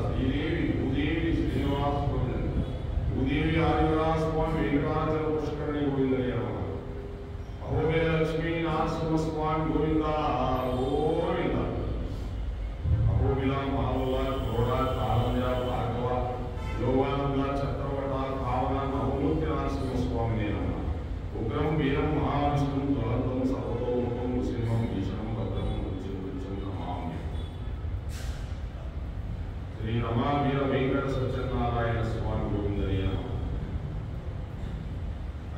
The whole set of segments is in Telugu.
శ్రీదేవి భూదేవి శ్రీనివాస భూదేవి ఆదివరాజ స్వామి వెంకటాచల పుష్కరణి గోవిందయ్య అహోబే లక్ష్మీ నరసింహ స్వామి గోవింద గోవింద అహోబిల మాలుల గోడ కాలంజ భార్గవ యోగానంద చక్రవట కావన నవమూర్తి నరసింహ స్వామి నేనమ్మ ఉగ్రం వీరం మహావిష్ణుం జ్వలంతం సర్వతోముఖం సింహం భీషణం భద్రం రుచిం నమామి శ్రీ రమా వీర వెంకట సత్యనారాయణ స్వామి గోవిందయ్య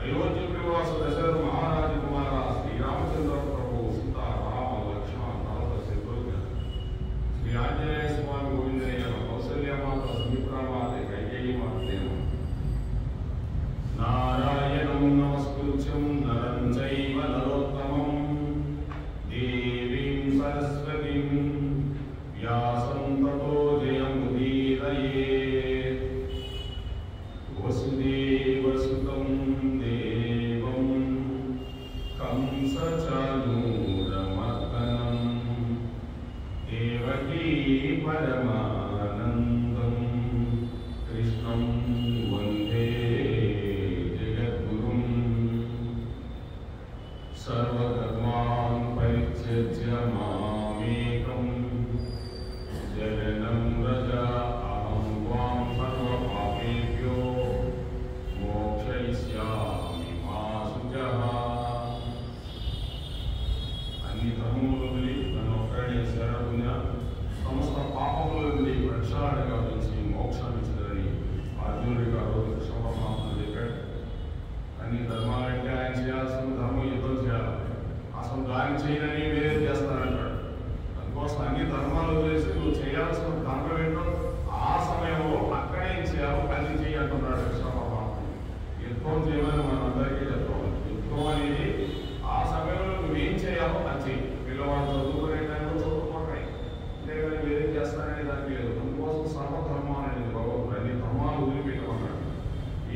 అయోధ్య ప్రవాస దశరథ మహారాజ కుమార శ్రీరామచంద్ర ప్రభు సీతా రామ లక్ష్మణ భరత శత్రుఘ్న శ్రీ ఆంజనేయ స్వామి గోవిందయ్య కౌసల్యమాత సుమిత్రామాత కైకేయీ మాత నారాయణం నమస్కృత్యం నరం చైవ నరోత్తమం దేవీం సరస్వతీం వ్యాసం తతో జయముదీరయేత్ వసుదేవసుతం దేవం కంసచానూరమర్దనం దేవకీ పరమానందం కృష్ణం వందే జగద్గురుం సర్వధర్మాన్ పరిత్యజ్య మామేకం శరణం వ్రజ అహం త్వాం సర్వపాపేభ్యో మోక్షయిష్యామి మా శుచః. అన్ని ధర్మముల నుండి నన్ను ఒక్కడే శరణున సమస్త పాపముల నుండి ప్రక్షాళన గావించి మోక్షాన్ని ఇచ్చారని అర్జునుడికి ఆ రోజు కృష్ణ పరమాత్మ చెప్పాడు. అన్ని ధర్మాలంటే ఆయన చేయాల్సిన ధర్మం యుద్ధం చేయాలి, అసలు దాన్ని చేయనని వేరే చేస్తానంటాడు. అందుకోసం అన్ని ధర్మాలు వదిలేసి నువ్వు చేయాల్సిన ధర్మం ఏంటో ఆ సమయంలో అక్కడే చేయాలి, అది చేయంటున్నాడు కృష్ణ పరమాత్మ. యుద్ధం చేయమని మనం అందరికీ చెప్తాం. యుద్ధం అనేది ఆ సమయంలో నువ్వేం చేయాలో అది చేయి. పిల్లవాడు చదువుకునే టైంలో చదువుకోండి, అంతేగాని వేరే చేస్తానని దానికి లేదు. అందుకోసం సర్వధర్మం అనేది భగవంతుడు అన్ని ధర్మాలు వదిలిపెట్టమన్నాడు.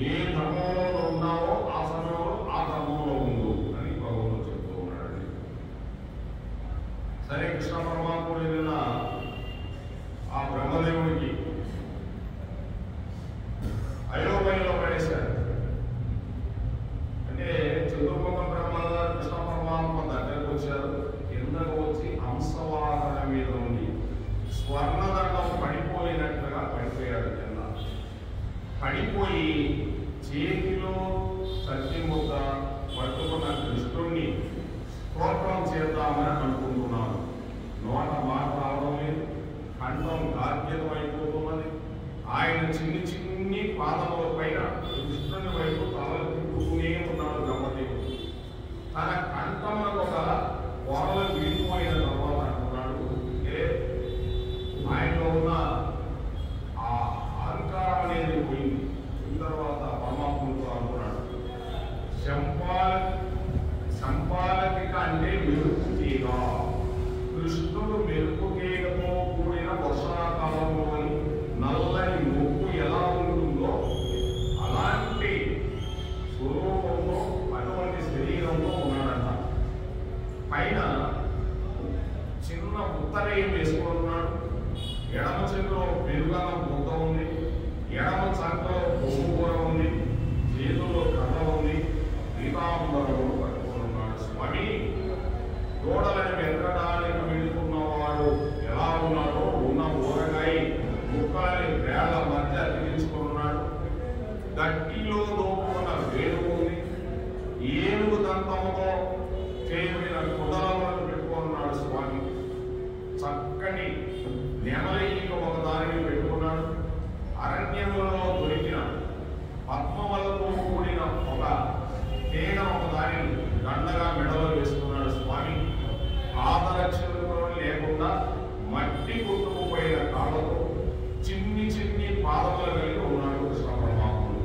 ఏ ధర్మంలో ఉన్నావో ఆ సమయంలో ఆ ధర్మంలో ఉండు అని భగవంతుడు చెప్తూ ఉన్నాడండి. సరే, కృష్ణ పరమాత్ముడు ఏదైనా ఆ బ్రహ్మదేవుడికి అయోమయంలో పడేశాడు. అంటే చతుర్ముఖ బ్రహ్మగారు కృష్ణ పరమాత్మ దగ్గరకు వచ్చారు. కిందకు వచ్చి హంసవాహన మీద ఉండి స్వర్ణదండం పడిపోయినట్లుగా పడిపోయాడు. కింద పడిపోయి చేతిలో సత్యముఖ పట్టుకున్న కృష్ణుణ్ణి స్తోత్రం చేద్దామని అనుకుంటున్నాను. నోట మాట రావడం లేదు, కంఠం గార్గ్యమైపోతున్నది. ఆయన చిన్ని పాదముల పైన కృష్ణుని వైపు తలలు తిప్పుతూనే ఉన్నాడు బ్రహ్మదేవుడు. తన కంఠములకు గల పొరలు విడిపోయిన తర్వాత అంటున్నాడు, ఆయనలో ఉన్న ఆ అహంకారం అనేది పోయింది. తర్వాత పరమాత్మతో అంటున్నాడు, సంపాలకిక అంటే మెరుపు తీగ. కృష్ణుడు మెరుపు తీగతో కూడిన వర్షాకాలంలోని నల్లని ముక్కు ఎలా ఉంటుందో అలాంటి స్వరూపంలో అటువంటి శరీరంలో ఉన్నాడంట. పైన చిన్న ఉత్తరేయం వేసుకుంటున్నాడు. ఎడమ చేతిలో పెరుగన్న ముద్ద ఉంది, ఎడమ చంకలో గోంగూర ఉంది, చేతుల్లో కథ ఉంది, పీతాంబరములు పట్టుకున్నాడు. స్వామి, దూడలను వెతకడానికి వెళుతున్నవాడు ఎలా ఉన్నాడో ఉన్న ఊరగాయ ముక్కలని వేళ్ల మధ్య అతికించుకున్నాడు. గట్టిలో దోపుకున్న వేణువు ఉంది, ఏనుగు దంతంతో చేయబడిన కుదరలను పెట్టుకున్నాడు. స్వామి, చక్కని నెమలిక ఒక దానిని పెట్టుకున్నాడు. అరణ్యంలో దొరికిన పద్మములతో కూడిన ఒక తీగ ఒక దానిని దండగా మెడలో వేసుకున్నాడు. స్వామి, పాదరక్షణలో లేకుండా మట్టి కొట్టుకుపోయిన కాళ్ళతో చిన్ని పాదములు కలిగి ఉన్నాడు కృష్ణ పరమాత్ముడు.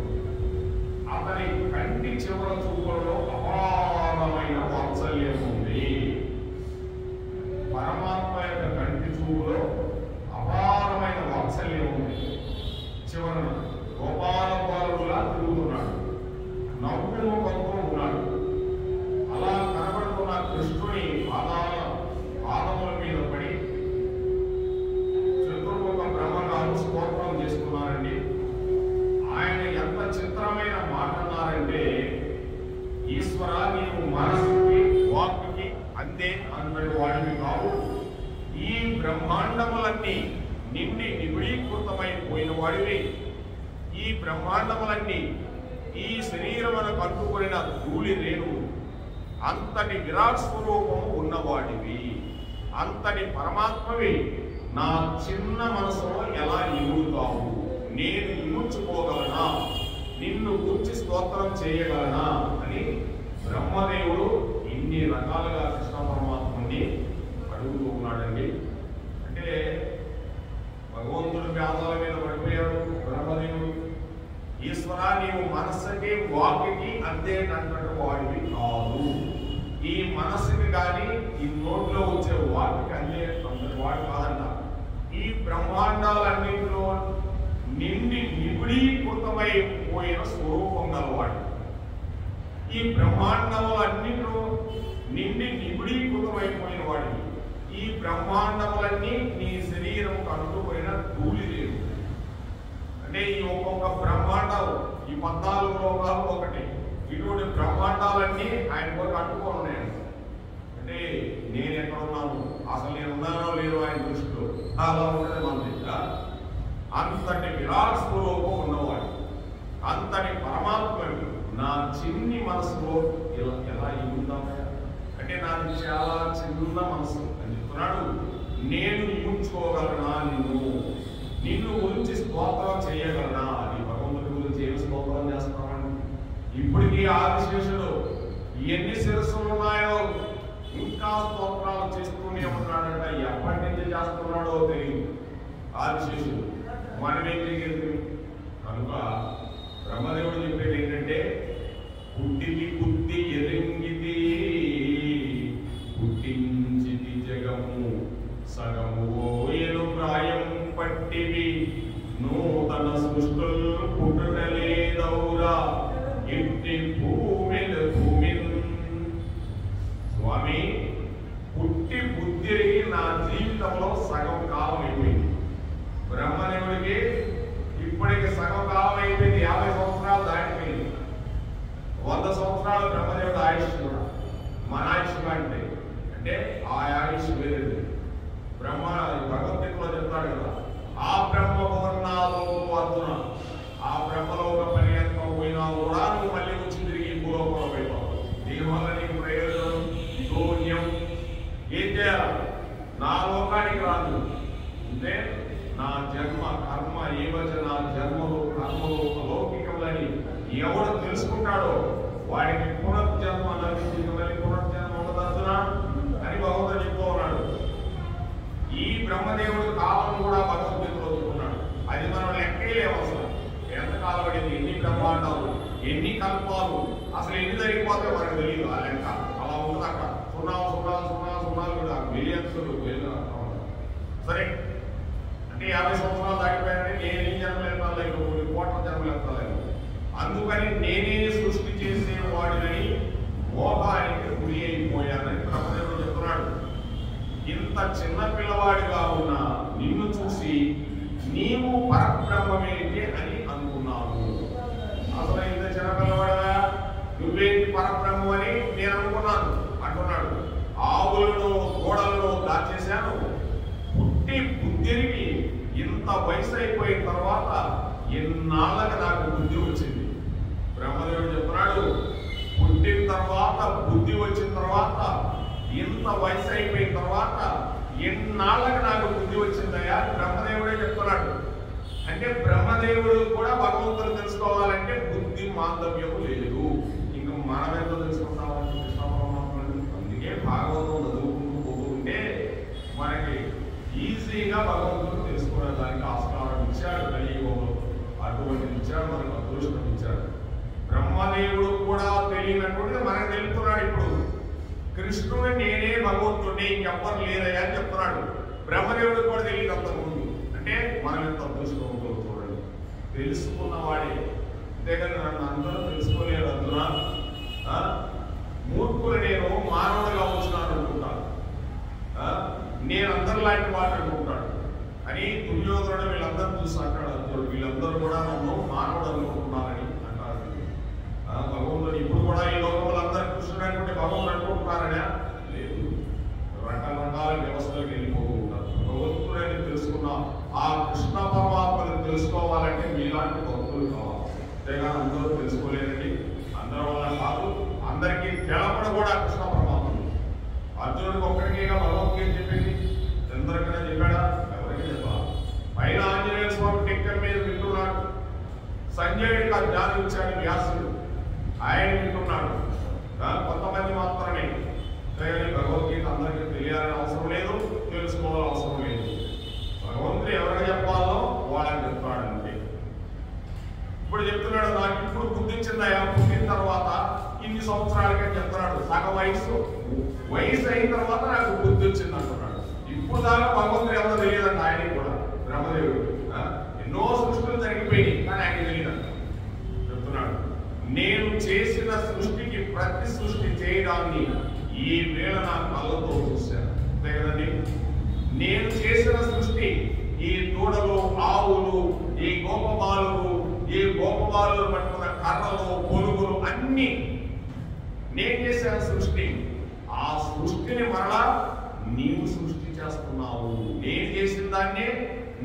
అతని కంటి చివర చూపులలో అపారమైన వాత్సల్యం ఉంది. పరమాత్మ యొక్క కంటి చూపులో అపారమైన వాత్సల్యం ఉంది. వాడివి. ఈ బ్రహ్మాండములన్నీ ఈ శరీరమునకు అంటుకున్న ధూళి రేణు అంతటి విరాట్ స్వరూపము ఉన్నవాడివి, అంతటి పరమాత్మవి నా చిన్న మనసులో ఎలా ఇముడుతావు? నేను ఇముడ్చుకోగలనా? నిన్ను గురించి స్తోత్రం చేయగలనా అని బ్రహ్మదేవుడు ఇన్ని రకాలుగా కృష్ణ పరమాత్మని అడుగుతూ ఉన్నాడండి. అంటే భగవంతుడు వ్యాసాల మీద పడిపోయాడు బ్రహ్మదేవుడు. ఈశ్వర, నీవు మనస్సుకి వాక్కి అందేటంటే వాడివి కాదు. ఈ మనస్సుకి కానీ ఈ నోట్లో వచ్చే వాక్కి అందే అంతటి వాడు కాదంట. ఈ బ్రహ్మాండాలన్నింటిలో నిండి నిబిడీకృతమైపోయిన స్వరూపం గలవాడు. ఈ బ్రహ్మాండములన్నింటిలో నిండి నిబిడీకృతమైపోయిన వాడివి. ఈ బ్రహ్మాండములన్నీ నీ శరీరం అంటుపోయిన ధూళి లేదు. అంటే ఈ ఒక్కొక్క బ్రహ్మాండాలు, ఈ 14 లోకాలు ఒకటి, ఇటువంటి బ్రహ్మాండాలన్నీ ఆయన కొరకు అంటుకొని ఉన్నాయండి. అంటే నేను ఎక్కడ ఉన్నాను, అసలు నేను ఉన్నానో లేదో ఆయన దృష్టిలో అలా ఉండడం మన దగ్గర. అంతటి విరాట్ స్వరూపం ఉన్నవాడు, అంతటి పరమాత్మని నా చిన్ని మనసులో ఎలా ఇముందామా? అంటే నాది చాలా చిన్న మనసు అని చెప్తున్నాడు. నేను ఇముడ్చుకోగలనా? నిన్ను గురించి స్తోత్రం చేయగలనా? అది భగవంతుడి గురించి ఏమి స్తోత్రం చేస్తామని ఇప్పటికీ ఆదిశేషుడు ఎన్ని శిరస్సులు ఉన్నాయో ఇంకా స్తోత్రాలు చేస్తూనే ఉన్నాడంట. ఎప్పటి నుంచి చేస్తున్నాడో తెలియదు ఆదిశేషుడు. మనమేం చేయగలిగి కనుక బ్రహ్మదేవుడు చెప్పేది ఏంటంటే, పుట్టిది బుద్ధి ఎరింగిది, పుట్టించిది జగము సగము ఓయలు ప్రాయం పట్టివి, నూతన సృష్టులు పుట్టుటలేదౌరా ఇంటి భూమిని స్వామి. పుట్టి బుద్ధి నా జీవితంలో సగం కాలం అయిపోయింది. బ్రహ్మదేవుడికి ఇప్పటికి సగం కాలం అయిపోయింది. 50 సంవత్సరాలు దాటిపోయింది. 100 సంవత్సరాలు బ్రహ్మదేవుడు ఆయుష్ కూడా మన ఆయుష్ అంటే అంటే ఆ ఆయుష్ వేరేది. భగవద్గీతలో చెప్తాడు కదా, ఆ బ్రహ్మ భవనాలు అర్జున, ఆ బ్రహ్మలోక పర్యంతం పోయినా కూడా నువ్వు మళ్ళీ వచ్చి తిరిగి భూలోకంలో పోయినావు. దీనివల్ల నీకు ప్రయోజనం శూన్యం. ఏం చేయాలి? నా లోకానికి రాదు అంటే నా జన్మ కర్మ ఏవచ నా జన్మలు కర్మలు లౌకికములని ఎవడు తెలుసుకుంటాడో వాడికి పునర్జన్మ లభించింది, మళ్ళీ పునర్జన్మ ఉండదర్జునా అని భగవంతుడు చెప్తూ ఉన్నాడు. ఈ బ్రహ్మదేవుడు కాలం కూడా భగవద్గీతలో చెప్తున్నాడు. అది మనం లెక్కలేవసలు. ఎంతకాలం పడింది, ఎన్ని బ్రహ్మాండాలు, ఎన్ని కల్పాలు, అసలు ఎన్ని జరిగిపోతే మనకు తెలియదు. ఆ లెక్క అలా ఉంటుంది అక్కడ. 0 కూడా మిలియన్స్ సరే. అంటే 50 సంవత్సరాలు దాటిపోయానంటే నేను ఎన్ని జన్మలు ఎత్తాలి, ఇంకా 3 కోట్ల జన్మలు ఎత్తాలి. అందుకని నేనే సృష్టి చేసే వాడిని మోహానికి గురి అయిపోయానని బ్రహ్మదేవుడు చెప్తున్నాడు. ఇంత చిన్న పిల్లవాడిగా ఉన్న నిన్ను చూసి నీవు పరబ్రహ్మమేంటి అని అనుకున్నాను. అసలు ఇంత చిన్న పిల్లవాడగా నువ్వేంటి పరబ్రహ్మం అని నేను అనుకున్నాను అంటున్నాడు. ఆవులను గోడలను దాచేశాను. పుట్టి బుద్ధికి ఇంత వయసు అయిపోయిన తర్వాత ఎన్నాళ్ళకి నాకు బుద్ధి వచ్చింది. బ్రహ్మదేవుడు చెప్తున్నాడు, పుట్టిన తర్వాత బుద్ధి వచ్చిన తర్వాత ఇంత వయసు అయిపోయిన తర్వాత ఎన్నాళ్ళకి నాకు బుద్ధి వచ్చిందయ్యా బ్రహ్మదేవుడే చెప్తున్నాడు. అంటే బ్రహ్మదేవుడు కూడా భగవంతుడు తెలుసుకోవాలంటే బుద్ధి మాంధవ్యము లేదు. ఇంకా మనం ఎంత తెలుసుకుంటామని కృష్ణ పరమాత్ముడు. అందుకే భాగవతం చదువుకుంటూ పోతుంటే మనకి ఈజీగా భగవంతుడు తెలుసుకునే దానికి ఆస్కారం ఇచ్చాడు కలియుగంలో. అటువంటి ఇచ్చాడు, మనకు అదృష్టం ఇచ్చాడు. బ్రహ్మదేవుడు కూడా తెలియనటువంటిది మనకు తెలుపుతున్నాడు. ఇప్పుడు కృష్ణుడు నేనే భగవంతుడిని, ఇంకెవ్వరు లేదయ్యా అని చెప్తున్నాడు. బ్రహ్మదేవుడు కూడా తెలియదు అంతకుముందు. అంటే మనం ఎంత అదృష్టంతో చూడండి, తెలుసుకున్నవాడే. అంతేగాని నన్ను అందరూ తెలుసుకోలేరు అర్జున, మూర్ఖులు నేను మానవుడిగా వచ్చినాను అనుకుంటాను, నేను అందరిలాంటి వాడు అనుకుంటాడు అని దుర్యోధనుడు వీళ్ళందరూ చూసి అంటాడు. అర్జునుడు వీళ్ళందరూ కూడా నన్ను మానవుడు అనుకుంటున్నారని అంటారు. భగవంతుడు ఇప్పుడు కూడా ఈ లోకంలో అందరూ కృష్ణుడు అనుకుంటే భగవంతుడు అనుకుంటున్నారనే లేదు. రకరకాల వ్యవస్థలకు వెళ్ళిపోతూ ఉంటారు. భగవంతుడని తెలుసుకున్న ఆ కృష్ణ పరమాత్మను తెలుసుకోవాలంటే మీలాంటి భక్తులు కావాలి. అంతేగాని అందరూ తెలుసుకోలేరండి. అందరి వల్ల కాదు, అందరికీ తెలపడం కూడా కృష్ణ పరమాత్ముడు. అర్జునుడికి ఒక్కడికిగా భగవద్గీత చెప్పింది, అందరికైనా చెప్పాడా? ఎవరికి చెప్పాలి? పైన ఆంజనేయ స్వామి టెక్కర్ మీద వింటున్నాడు. సంజయుడికి ఆ జ్ఞానం ఇచ్చాడు వ్యాసుడు, ఆయన వింటున్నాడు. కొంతమంది మాత్రమే. భగవద్గీత అందరికీ తెలియాలని అవసరం లేదు, తెలుసుకోవాలని అవసరం లేదు. భగవంతుడు ఎవరికి చెప్పాలో వాళ్ళకి చెప్తాడంటే. ఇప్పుడు చెప్తున్నాడు, నాకు ఇప్పుడు బుద్ధించిందయా, పుట్టిన తర్వాత ఇన్ని సంవత్సరాలకే చెప్తున్నాడు. సగం వయసు అయిన తర్వాత నాకు బుద్ధి వచ్చింది అంటున్నాడు. ఇప్పుడు దాకా భగవంతుడు ఎవరో తెలియదంట ఆయనకి కూడా. బ్రహ్మదేవుడు ఎన్నో సృష్టిలు జరిగిపోయినాయి, కానీ ఆయన తెలియదంట. చెప్తున్నాడు, నేను చేసిన సృష్టికి ప్రతి సృష్టి చేయడాన్ని ఈ వేళ నా కళ్ళతో చూశాను. అంతే కదండి. నేను చేసిన సృష్టి, ఈ దూడలు, ఆవులు, ఈ గోపబాలులు, ఈ గోపబాలు పట్టుకున్న కర్రలు, పొలుగులు అన్ని నేను చేసిన సృష్టి. ఆ సృష్టిని మరలా నీవు సృష్టి చేస్తున్నావు. నేను చేసిన దాన్నే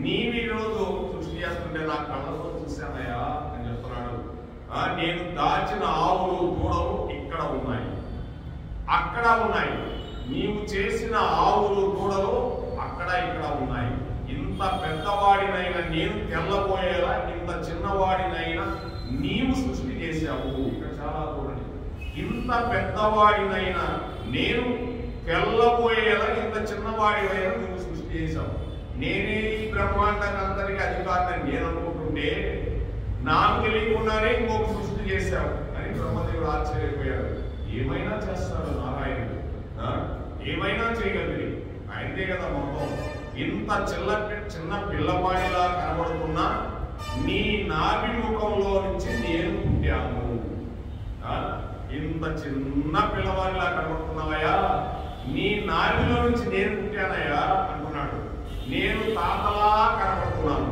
నీవు ఈరోజు సృష్టి చేస్తుంటే నా కళ్ళతో చూశానయ్యా అని చెప్తున్నాడు. నేను దాచిన ఆవులు, దూడలు ఇక్కడ ఉన్నాయి, అక్కడ ఉన్నాయి. నీవు చేసిన ఆవులు, దూడలు అక్కడ ఇక్కడ ఉన్నాయి. ఇంత పెద్దవాడినైనా నేను తెల్లబోయేలా ఇంత చిన్నవాడినైనా నీవు సృష్టి చేశావు. ఇక్కడ చాలా చూడండి, ఇంత పెద్దవాడినైనా నేను తెల్లబోయేలా ఇంత చిన్నవాడినైనా నువ్వు సృష్టి చేశావు. నేనే ఈ బ్రహ్మాండానికి అందరికీ అధికారిని నేను అనుకుంటుంటే నాకు తెలియకుండానే ఇంకొక సృష్టి చేశావు అని బ్రహ్మదేవుడు ఆశ్చర్యపోయాడు. ఏమైనా చేస్తాడు నారాయణుడు, ఏమైనా చేయగలిగి ఆయనదే కదా మొత్తం. ఇంత చిన్న పిల్లవాడిలా కనబడుతున్నా నీ నాభిముఖంలో నుంచి నేను పుట్టాను. ఇంత చిన్న పిల్లవాడిలా కనబడుతున్నావయ్యా, నీ నాభిలో నుంచి నేను పుట్టానయ్యా అంటున్నాడు. నేను తాతలా కనబడుతున్నాను,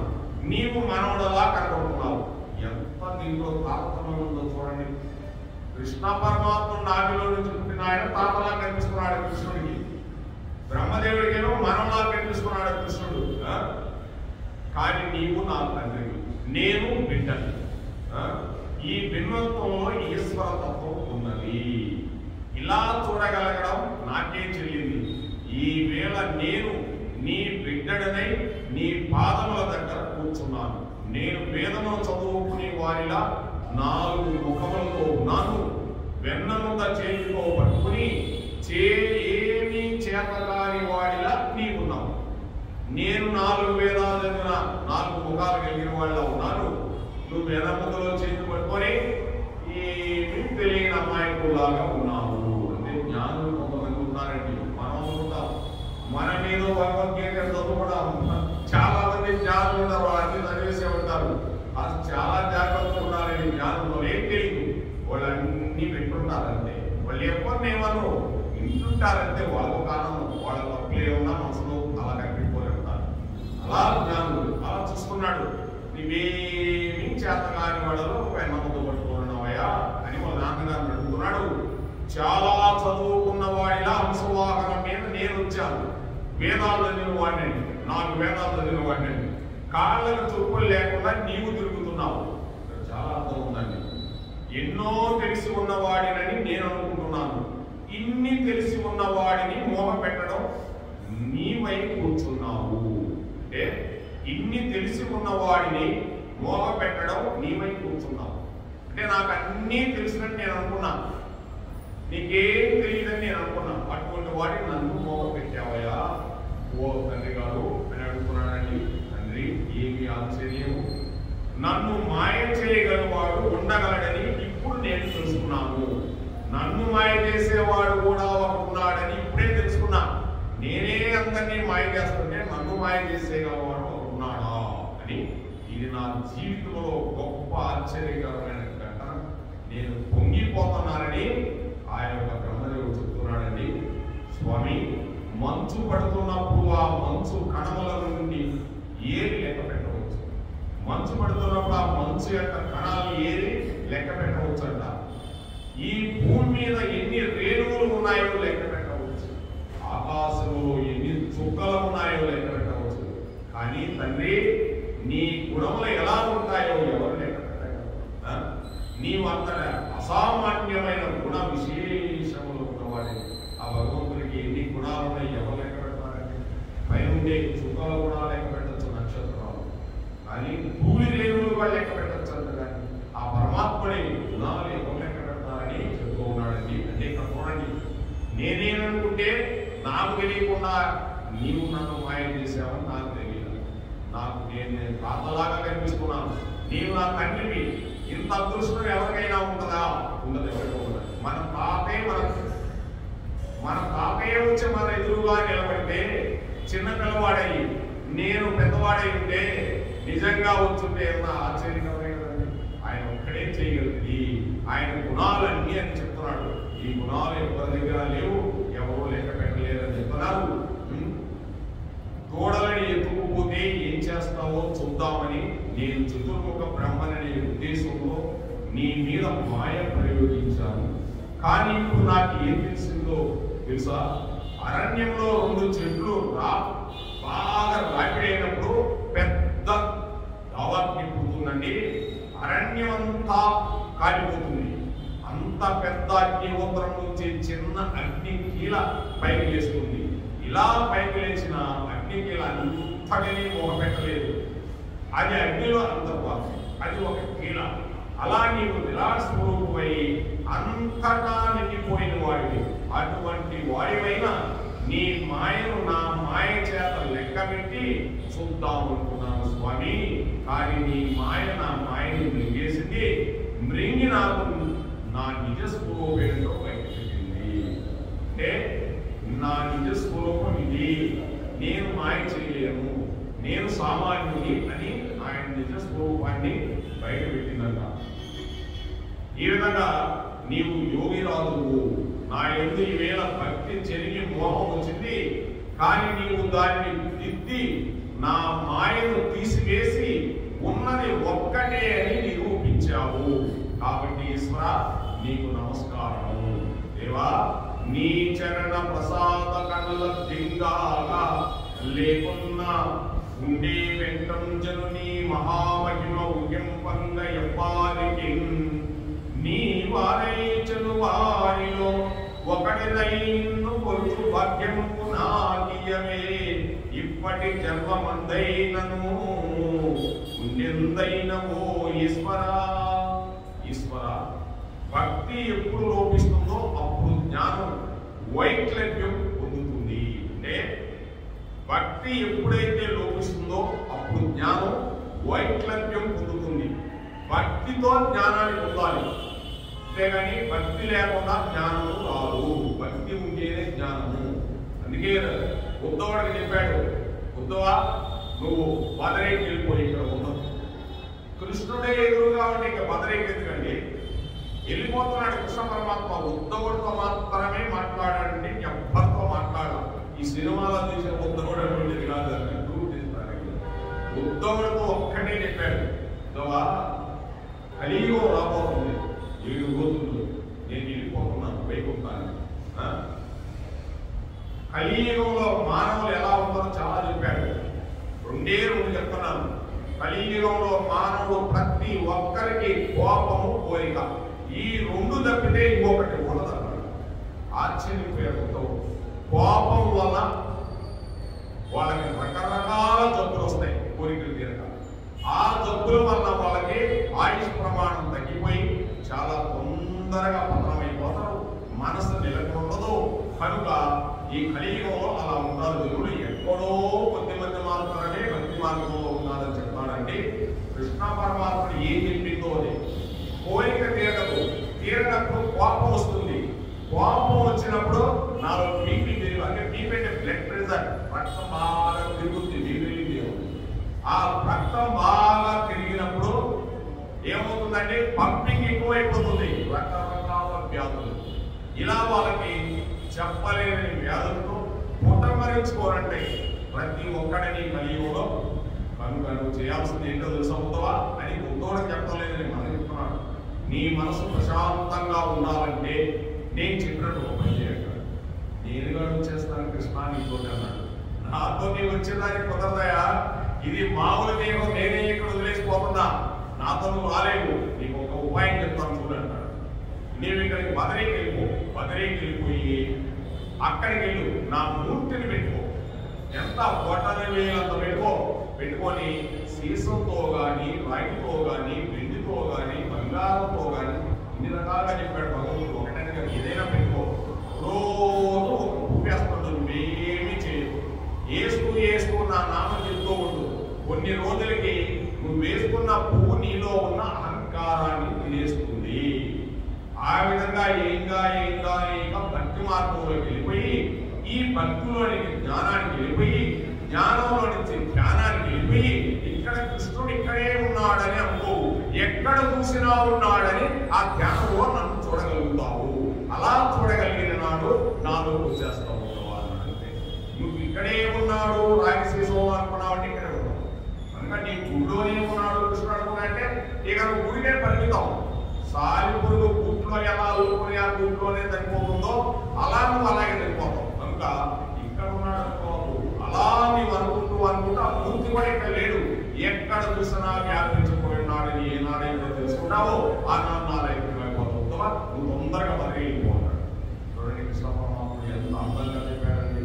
నీవు మనవడలా కనబడుతున్నావు. ఎంత దీంట్లో తారతమ్యం ఉందో చూడండి. కృష్ణ పరమాత్మ నాభిలో నుంచి పుట్టిన ఆయన తాతలా కనిపిస్తున్నాడు కృష్ణుడికి. బ్రహ్మదేవుడికేమో మనవలా కనిపిస్తున్నాడు కృష్ణుడు. కానీ నీవు నా తండ్రి, నేను బిడ్డని. ఈ భిన్నత్వంలో ఈశ్వర తత్వం ఉన్నది. ఇలా చూడగలగడం నాకే చెల్లింది. ఈ వేళ నేను నీ బిడ్డడనై నీ పాదముల దగ్గర కూర్చున్నాను. నేను వేదమును చదువుకునే వారిలా 4 ముఖములతో ఉన్నాను. వెన్నముద చేతితో పట్టుకుని ఏమీ చేతగాని వాడిలా నీవున్నావు. నేను 4 వేదాలు చదివిన 4 ముఖాలు కలిగిన వాళ్ళ ఉన్నాను. నువ్వు వెనముదలో చేతి పట్టుకొని ఏమీ తెలియని అమాయకులాగా ఉన్నావు. అంటే జ్ఞానులు కొంతమంది ఉన్నారండి. మనం అనుకుంటాం మన మీద భగవద్గీత చదువుకోవడం. చాలా మంది జ్ఞానులు ఉన్నారు, వాళ్ళని చదివేసే ఉంటారు. అది చాలా జాగ్రత్తగా ఉన్నారని జ్ఞానంలో ఏం తెలియదు. వాళ్ళన్నీ పెట్టుకుంటారంటే వాళ్ళు ఎవరిని ఏమన్నారు వింటుంటారంటే వాళ్ళకు కారణం వాళ్ళ తప్పులు ఏమన్నా మనసులో అలా కనిపెట్టుకొని ఉంటారు. అలా జ్ఞానులు అలా చూసుకున్నాడు. నువ్వేమీ చేతగాని వాళ్ళలో వెన్నముద్దు పట్టుకున్నావయ్యా అని వాళ్ళ నాన్నగారు అడుగుతున్నాడు. చాలా చదువుకున్న వాడిలా హంసవాహనం మీద నేను వచ్చాను. వేదాలు చదివిన వాడిని, 4 వేదాలు చదివిన వాడిని. కాళ్ళకు చురుకులు లేకుండా నీవు తిరుగుతున్నావు. చాలా అర్థం ఉందండి. ఎన్నో తెలిసి ఉన్నవాడినని నేను అనుకుంటున్నాను. ఇన్ని తెలిసి ఉన్నవాడిని మోహ పెట్టడం నీవై కూర్చున్నావు. అంటే ఇన్ని తెలిసి ఉన్నవాడిని మోహ పెట్టడం నీవై కూర్చున్నావు. అంటే నాకు అన్నీ తెలిసినట్టు నేను అనుకున్నా, నీకేం తెలియదని నేను అనుకున్నా. అటువంటి వాడిని నన్ను మోహ పెట్టావయ్యా ఓ తండ్రి గారు అని అడుగుతున్నానండి. తండ్రి ఏమి ఆశ్చర్యము, నన్ను మాయ చేయగలవాడు ఉండగలడని ఇప్పుడు నేను తెలుసుకున్నాను. నన్ను మాయ చేసేవాడు కూడా ఒకడు ఉన్నాడని ఇప్పుడే తెలుసుకున్నా. నేనే అందరినీ మాయ చేస్తుంటే నన్ను మాయ చేసేవాడు ఒకడు ఉన్నాడా అని. ఇది నా జీవితంలో గొప్ప ఆశ్చర్యకరమైన ఘటన. నేను పొంగిపోతున్నానని ఆ యొక్క బ్రహ్మదేవుడు చెప్తున్నాడండి. స్వామి, మంచు పడుతున్నప్పుడు ఆ మంచు కణముల నుండి ఏరి లెక్క పెట్టవచ్చు. మంచు పడుతున్నప్పుడు ఆ మంచు యొక్క కణాలు ఏరి లెక్క పెట్టవచ్చు అంట. ఈ భూమి మీద ఎన్ని రేణువులు ఉన్నాయో లెక్క పెట్టవచ్చు. ఆకాశంలో ఎన్ని చుక్కలు ఉన్నాయో లెక్క పెట్టవచ్చు. కానీ తండ్రి, నీ గుణములు ఎలా ఉంటాయో ఎవరు లెక్క పెట్టగలరు? నీవు అంత అసామాన్యమైన గుణ విశేషములు ఉన్నవాడి. ఆ భగవంతుడికి ఎన్ని గుణాలు ఉన్నాయి ఎవరు లెక్క పెడతారండి? పైన ఉండే చుక్కలు కూడా లెక్క పెట్టచ్చు, నక్షత్రాలు, కానీ భూమి రేవులు కూడా లెక్క పెట్టచ్చు అంట. కానీ ఆ పరమాత్మని గుణాలు ఎవరు లెక్క పెడతారని చెప్తూ ఉన్నాడండి. అంటే ఇక్కడ చూడండి, నేనేననుకుంటే నాకు తెలియకుండా నీవు నన్ను మాయం చేసావని నాకు తెలియదు. నేను రాతలాగా కనిపిస్తున్నాను, నీవు నా తండ్రివి. ఇంత అదృష్టం ఎవరికైనా ఉంటుందా? ఉండదు, ఎవరికో ఉండదు. మన తాతయ్య వచ్చి మన ఎదురుగా నిలబడితే చిన్న పిల్లవాడయి నేను పెద్దవాడై ఉంటే నిజంగా వచ్చుంటే ఏమన్నా ఆశ్చర్యకరమే కదండి. ఆయన ఒక్కడే చేయగలిగింది. ఆయన గుణాలన్నీ అని చెప్తున్నాడు. ఈ గుణాలు ఎవరి దగ్గర లేవు, ఎవరో లెక్క పెట్టలేదని చెప్తున్నారు. తోడలని ఎత్తుకుపోతే ఏం చేస్తావో చూద్దామని నేను చతుర్ముఖ బ్రహ్మననే ఉద్దేశంలో నీ మీద మాయ ప్రయోగించాను. కానీ ఇప్పుడు నాకు ఏం తెలిసిందో తెలుసా? అరణ్యంలో 2 చెట్లు బాగా రాపిడైనప్పుడు పెద్ద దావాగ్ని పుడుతుందండి. అరణ్యం అంతా కాలిపోతుంది. అంత పెద్ద అగ్నిహోత్రం నుంచి చిన్న అగ్ని కీల పైకి లేస్తుంది. ఇలా పైకి లేచిన అగ్ని కీల అంతటినీ పెట్టలేదు. అది అగ్నిలో అంతర్వాసం, అది ఒక కీల. అలా నీవు విరాట్ స్వరూపమై అంతటా నిండిపోయిన వాడివి. అటువంటి వాడివైన నీ మాయను నా మాయ చేత లెక్క పెట్టి చూద్దామనుకున్నాను స్వామి. కానీ నీ మాయ నా మాయని మృంగేసింది. మృంగి నాకు నా నిజ స్వరూపేంటో బయటపెట్టింది. అంటే నా నిజ స్వరూపం ఇది, నేను మాయ చేయలేను, నేను సామాన్యుని అని ఆయన నిజ స్వరూపాన్ని బయటపెట్టిందంట. ఈ విధంగా నీవు యోగిరాజువు. నా యందు ఈవేళ భక్తి చెరిగి మోహం వచ్చింది, కానీ నీవు దాన్ని దిద్ది నా మాయను తీసివేసి ఉన్నది ఒక్కటే అని నిరూపించావు. కాబట్టి ఈశ్వర నీకు నమస్కారము. దేవా, నీ చరణ ప్రసాద కనుల దింగాగా లేకున్నా ఉండే వెంకంజను నీ మహామహిమ ఉగింపంగ ఎవ్వారికి నీ వారైచను వారిలో ఒకటిదైను కొలుచు భాగ్యంపు నాకియమే. ఇప్పటి జన్మమందైనను ఉండెందైనవో ఈశ్వరా. ఈశ్వర, భక్తి ఎప్పుడు లోపిస్తుందో అప్పుడు జ్ఞానం వైక్లభ్యం పొందుతుంది. అంటే భక్తి ఎప్పుడైతే లోపిస్తుందో అప్పుడు జ్ఞానం వైక్లభ్యం పొందుతుంది. భక్తితో జ్ఞానాన్ని పొందాలి, అంతేగాని భక్తి లేకుండా జ్ఞానము రాదు. భక్తి ఉంటేనే జ్ఞానము. అందుకే ఉద్ధవుడికి చెప్పాడు, ఉద్ధవా నువ్వు బదరేకి వెళ్ళిపోయి ఇక్కడ ఉన్నావు. కృష్ణుడే ఎదురుగా ఉంటే ఇంకా బదరేకి ఎందుకండి? వెళ్ళిపోతున్నాడు కృష్ణ పరమాత్మ. ఉద్ధవుడితో మాత్రమే మాట్లాడాడంటే ఎవ్వరితో మాట్లాడాలి. ఈ సినిమాలో చూసిన ఉద్ధవుడు అటువంటిది కాదు, ప్రూవ్ చేస్తారు. ఉద్ధవుడితో ఒక్కటే చెప్పాడు, ఉద్ధవా కలియుగం రాబోతుంది, 7 రోజుల్లో నేను వెళ్ళిపోతున్నాను వైకుంఠాన్ని. కలియుగంలో మానవులు ఎలా ఉంటారో చాలా చెప్పాడు. 2 చెప్తున్నాను. కలియుగంలో మానవుడు ప్రతి ఒక్కరికి కోపము, కోరిక, ఈ 2 తప్పితే ఇంకొకటి ఉండదన్నాడు. ఆశ్చర్యపోయాడు. కోపం వల్ల వాళ్ళకి రకరకాల జబ్బులు వస్తాయి, కోరికలు తీరక. ఆ జబ్బుల వల్ల వాళ్ళకి ఆయుష్ ప్రమాణం తగ్గిపోయి చాలా తొందరగా పతనమైపోతారు, మనసు నిలకడదు. కనుక ఈ కలియుగంలో అలా ఉంటారు. దేవుడు ఎక్కడో కొద్దిమంది మాత్రమే భక్తి మార్గంలో ఉన్నారని చెప్తాడంటే కృష్ణ పరమాత్మ ఏం చెప్పిందో అది. కోరిక తీరదు, తీరనప్పుడు కోపం వస్తుంది. కోపం వచ్చినప్పుడు నాలో బీపీ పెరుగు, అంటే బీపీ అంటే బ్లడ్ ప్రెషర్, రక్తం బాగా తిరుగుతుంది. ఆ రక్తం బాగా తిరిగినప్పుడు ఏమవుతుందంటే పంపింగ్ ఎక్కువైపోతుంది, రకరకాల వ్యాధులు. ఇలా వాళ్ళకి చెప్పలేని వ్యాధులతో పుట్టమరించుకోరంటే ప్రతి ఒక్కడిని కలియుగంలో. కనుక నువ్వు చేయాల్సింది ఏంటో తెలుసవుతావా అని ఉత్తోడు చెప్పలేదని మనం చెప్తున్నాడు. నీ మనసు ప్రశాంతంగా ఉండాలంటే నేను చెప్పినట్టు ఒక పని చేయగలరు. నేనుగా వచ్చేస్తాను కృష్ణ నీతో అన్నాడు. నాతో నీ వచ్చేదానికి కుదరదయా, ఇది మామూలు దేహం, నేనే ఇక్కడ వదిలేసిపోతున్నా, నాతో నువ్వు రాలేవు, నీకు ఒక ఉపాయం చెప్తాను చూడు అంటాడు. నీవు ఇక్కడికి బదరీకి వెళ్ళిపో, బదరీకి వెళ్ళిపోయి అక్కడికి వెళ్ళు, నా మూర్తిని పెట్టుకో, ఎంత కోటని వేలంత పెట్టుకొని సీసంతో కానీ, రాయితో కానీ, వెండితో కానీ, బంగారంతో కానీ ఇన్ని రకాలుగా చెప్పాడు భగవంతుడు. ఒకటనగా ఏదైనా పెట్టుకో, రోజు ఒక పువ్వు వేస్తుండదు, నువ్వేమీ చేయదు, వేస్తూ నా నామం చెప్తూ ఉండు. కొన్ని రోజులకి నువ్వు వేసుకున్న పువ్వు నీలో ఉన్న అహంకారాన్ని తినేస్తుంది. ఆ విధంగా ఏంగా భక్తి మార్గంలోకి వెళ్ళిపోయి, ఈ భక్తిలోనికి జ్ఞానానికి వెళ్ళిపోయి, జ్ఞానంలో నుంచి ధ్యానానికి వెళ్ళిపోయి, ఇక్కడ కృష్ణుడు ఇక్కడే ఉన్నాడని అనుకోవు, ఎక్కడ చూసినా ఉన్నాడని ఆ ధ్యానంలో నన్ను చూడగలుగుతావు. అలా చూడగలిగిన నాడు నాలో వచ్చేస్తావు అన్నాడంటే. నువ్వు ఇక్కడే ఉన్నాడు రాయలసీమ అనుకున్నావు అంటే ఇక్కడే ఉన్నావు. కనుక నీ గుడిలోనే ఉన్నాడు కృష్ణుడు అనుకున్నాడంటే ఇక నువ్వు గుడికే పరిమితం. సాలి పురుగు గుట్లో ఎలా ఊరుకొని ఆ గుట్లోనే చనిపోతుందో అలా నువ్వు అలాగే చనిపోతావు. కనుక ఇక్కడ ఉన్నాడు అనుకోవు, అలా నీవు అనుకుంటూ ఆ పూర్తి కూడా ఇక్కడ లేడు, ఎక్కడ చూసినా వ్యాపించిపోయినాడని ఏనాడైతే తెలుసుకున్నావో ఆనాడు నా లైఫ్ అయిపోతుందో నువ్వు తొందరగా బదిలిపోతాడు. చూడండి కృష్ణ పరమాత్ముడు ఎంత అందంగా చెప్పాడండి.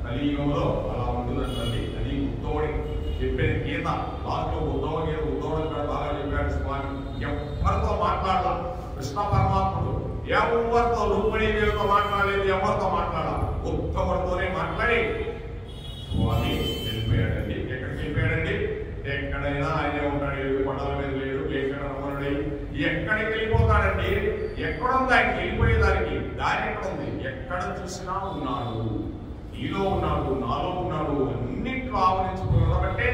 కలియుగంలో అలా ఉంటుందండి. అది ఉద్దవుడి చెప్పేది గీత, లాస్ట్లో ఉద్దవుడు ఇక్కడ బాగా చెప్పాడు స్వామి. ఎవరితో మాట్లాడాల కృష్ణ పరమాత్ముడు, ఎవరితో రుక్మిణీదేవితో మాట్లాడలేదు, ఎవరితో మాట్లాడాల, ఉద్దవుడితోనే మాట్లాడి స్వామి వెళ్ళిపోయాడండి. ఎక్కడికి వెళ్ళిపోయాడండి? ఎక్కడైనా ఆయనే ఉంటాడు, కొండల మీద లేడు, ఎక్కడ రమ్మనుడై ఎక్కడికి వెళ్ళిపోతాడండి? ఎక్కడుంది ఆయనకి వెళ్ళిపోయేదానికి దారి? ఎక్కడ ఉంది? ఎక్కడ చూసినా ఉన్నాడు, నీలో ఉన్నాడు, నాలో ఉన్నాడు, అన్నింటిలో ఆవరించుకుని ఉండబట్టే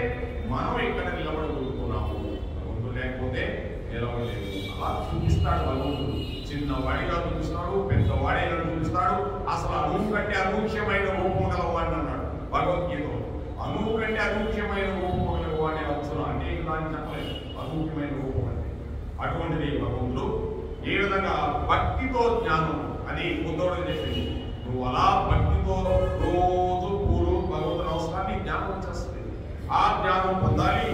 మనం ఇక్కడ నిలబడగలుగుతున్నాము. భగవంతుడు లేకపోతే నిలబడలేదు. అలా చూపిస్తాడు భగవంతుడు. చిన్నవాడిగా చూపిస్తాడు, పెద్దవాడైనా చూపిస్తాడు. అసలు అణువు కంటే అనూహ్యమైన రూపం గలవాడిని అన్నాడు భగవద్గీతలో. అణువు కంటే అనూహ్యమైన రూపం గలవాడి అవసరం అంటే దాన్ని చెప్పలేదు, అనూహ్యమైన రూపం అంటే. అటువంటిది భగవంతుడు ఏ విధంగా భక్తితో జ్ఞానం, అది ఉద్దవుడు చెప్పింది. నువ్వు అలా భక్తితో రోజు పూలు భగవంతుడు అవసరాన్ని జ్ఞానం వచ్చేస్తుంది. ఆ జ్ఞానం పొందాలి.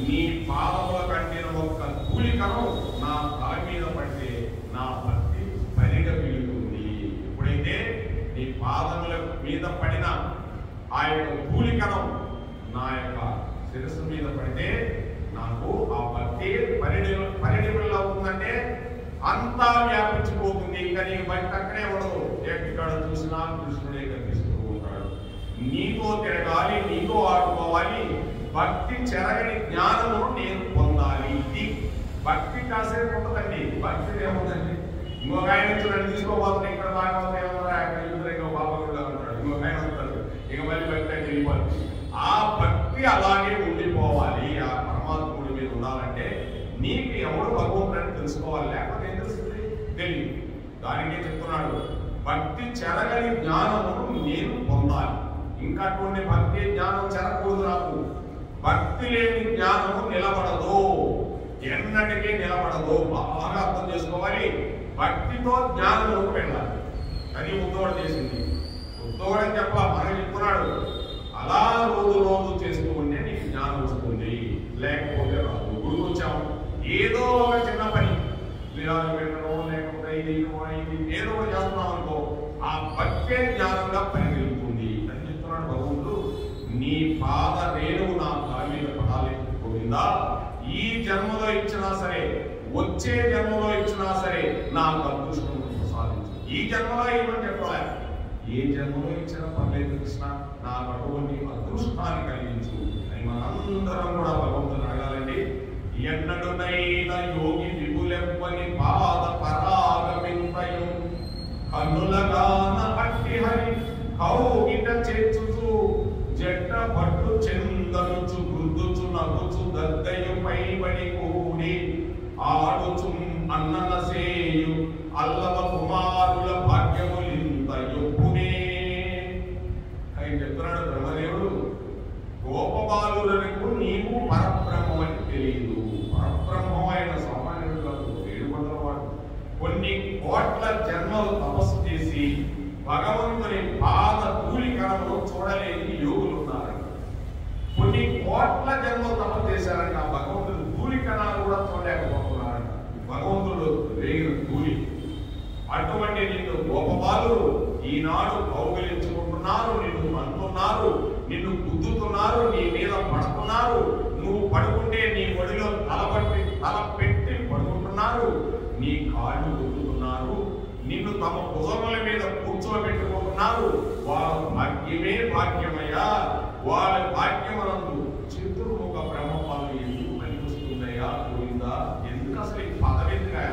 నీ పాదముల కంటిన ఒక్క ధూళికను నా తల మీద పడితే నా భక్తి పరిగెడుతుంది. ఎప్పుడైతే నీ పాదముల మీద పడిన ఆ యొక్క ధూళికనం నా యొక్క శిరస్సు మీద పడితే నాకు ఆ భక్తి పరిణిమలు అవుతుందంటే అంతా వ్యాపించిపోతుంది. ఇంకా నీకు భక్తి అక్కడే ఉండదు. ఎక్కడ చూసినా కృష్ణుడే కనిపిస్తూ ఉంటాడు. నీతో తిరగాలి, నీతో ఆడుకోవాలి, భక్తి చెరగని జ్ఞానమును నేను పొందాలి. ఇది భక్తి కాసేపు ఉంటుందండి. భక్తి ఏముందండి? ఇంకొక ఆయన వచ్చి నన్ను తీసుకోబోతుంది, ఇక్కడ బాగా బాబాగా ఉంటాడు, ఇంకొక ఆయన ఉంటాడు, ఇక మళ్ళీ భక్తి అంటే వెళ్ళిపోతుంది. ఆ భక్తి అలాగే ఉండిపోవాలి. ఆ పరమాత్ముడి మీద ఉండాలంటే నీకు ఎవరు భగవంతుడని తెలుసుకోవాలి. లేకపోతే ఏం తెలుస్తుంది? తెలియదు. దానికే చెప్తున్నాడు, భక్తి చెరగని జ్ఞానమును నేను పొందాలి. ఇంకా అటువంటి భక్తి జ్ఞానం చెరకూడదు. నాకు భక్తి లేని జ్ఞానము నిలబడదు, ఎన్నటికీ నిలబడదు. బాగా అర్థం చేసుకోవాలి. భక్తితో జ్ఞానంలోకి వెళ్ళాలి. అది ఉద్దవుడు చేసింది. ఉద్దవుడు అని చెప్ప మనకి చెప్తున్నాడు, అలా రోజు చేస్తూ ఉంటే నీకు జ్ఞానం వస్తుంది, లేకపోతే రాదు. గుడికి వచ్చాము, ఏదో ఒక చిన్న పని విరాజు పెట్టడం, లేకపోతే ఇది ఏదో ఒకటి చేస్తున్నాం అనుకో, ఆ భక్తే జ్ఞానంగా పరిగెలుతుంది అని చెప్తున్నాడు భగవంతుడు. నీ పాద రేణువు నా కాలి మీద పడాలి గోవిందా. ఈ జన్మలో ఇచ్చినా సరే, వచ్చే జన్మలో ఇచ్చినా సరే నాకు అదృష్టం ప్రసాదించు. ఈ జన్మలో ఏమని చెప్పలే, ఏ జన్మలో ఇచ్చినా పర్లేదు కృష్ణ, నాకు అటువంటి అదృష్టాన్ని కలిగించు అని మనందరం కూడా భగవంతుని అడగాలండి. ఎన్నడునైన యోగి విపులెవ్వని పాద పరాగమింపయం కన్నులగాన అట్టి హరి కౌగిట చేర్చుచు జట్ట పట్టు చెందనుచు గుర్దుచు నగుచు దద్దయు పైబడి కూడి ఆడుచు అన్నన సేయు అల్లవ కుమారుల భాగ్యములింత యొప్పునే అని చెప్తున్నాడు బ్రహ్మదేవుడు. గోపబాలులకు నీవు పరబ్రహ్మని తెలియదు. పరబ్రహ్మమైన సామాన్యుడు కాదు, 700 వాడు. కొన్ని కోట్ల జన్మలు తపస్సు చేసి భగవంతుని పాద ధూళికణములు చూడలేని యోగులు ఉన్నారు. కొన్ని కోట్ల కోట్ల జన్మలు తపస్సు చేశారంట. భగవంతుడు ధూళి కణాలు కూడా చూడలేకపోతున్నారంట. భగవంతుడు వేగిన ధూళి. అటువంటి నిన్ను గోపబాలు ఈనాడు కౌగిలించుకుంటున్నారు, నిన్ను అంటున్నారు, నిన్ను గుద్దుతున్నారు, నీ మీద పడుతున్నారు. నువ్వు పడుకుంటే నీ ఒడిలో తల పెట్టి పడుకుంటున్నారు, నీ కాళ్ళు గుద్దుతున్నారు, నిన్ను తమ భుజముల మీద కూర్చోబెట్టుకుంటున్నారు. వాళ్ళ భాగ్యమే భాగ్యమయ్యా. వాళ్ళ భాగ్యమనందు చతుర్ముఖ బ్రహ్మపాలు ఎందుకు పనికొస్తుందయ్యా గోవిందా? ఎందుకు అసలు ఈ పదవెందుగా?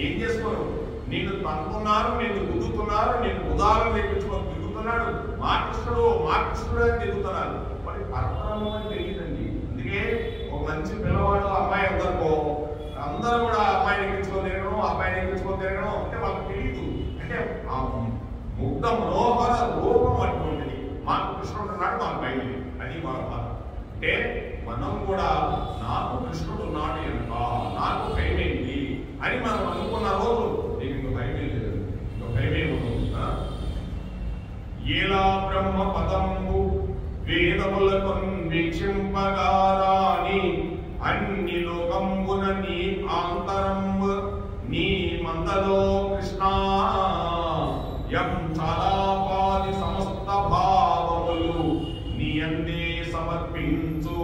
ఏం చేసుకోరు? నిన్ను తంటున్నారు, నిన్ను గుద్దుతున్నారు, నిన్ను ఉదాహరణ తెప్పించుకొని తిరుగుతున్నాడు. మా కృష్ణుడు అని తిరుగుతున్నారు. మరి పరబ్రహ్మం అని తెలియదండి. అందుకే ఒక మంచి పిల్లవాడు అమ్మాయి అందరికో అందరూ కూడా అమ్మాయిని ఎక్కించుకొని తిరగడం, అబ్బాయిని ఎక్కించుకొని తిరగడం అంటే వాళ్ళకి తెలియదు. అంటే ఆ ముగ్ధ మనోహర రూపం అటువంటిది. మాకు కృష్ణుడు ఉన్నాడు, మాకు బయలు, అది వాళ్ళ బాధ. అంటే మనం కూడా నాకు కృష్ణుడు ఉన్నాడు ఎంత, నాకు భయమేంటి అని మనం అనుకున్న రోజు నీకు ఇంకో భయమే లేదు, ఇంకో భయమే ఉండదు. ఎలా బ్రహ్మ పదంబు వేదములకు వీక్షింపగారాని అన్ని లోకంబున నీ ఆంతరంబు నీ మందలో కృష్ణ యం చాలాపాది సమస్త భావములు నీ అందే సమర్పించు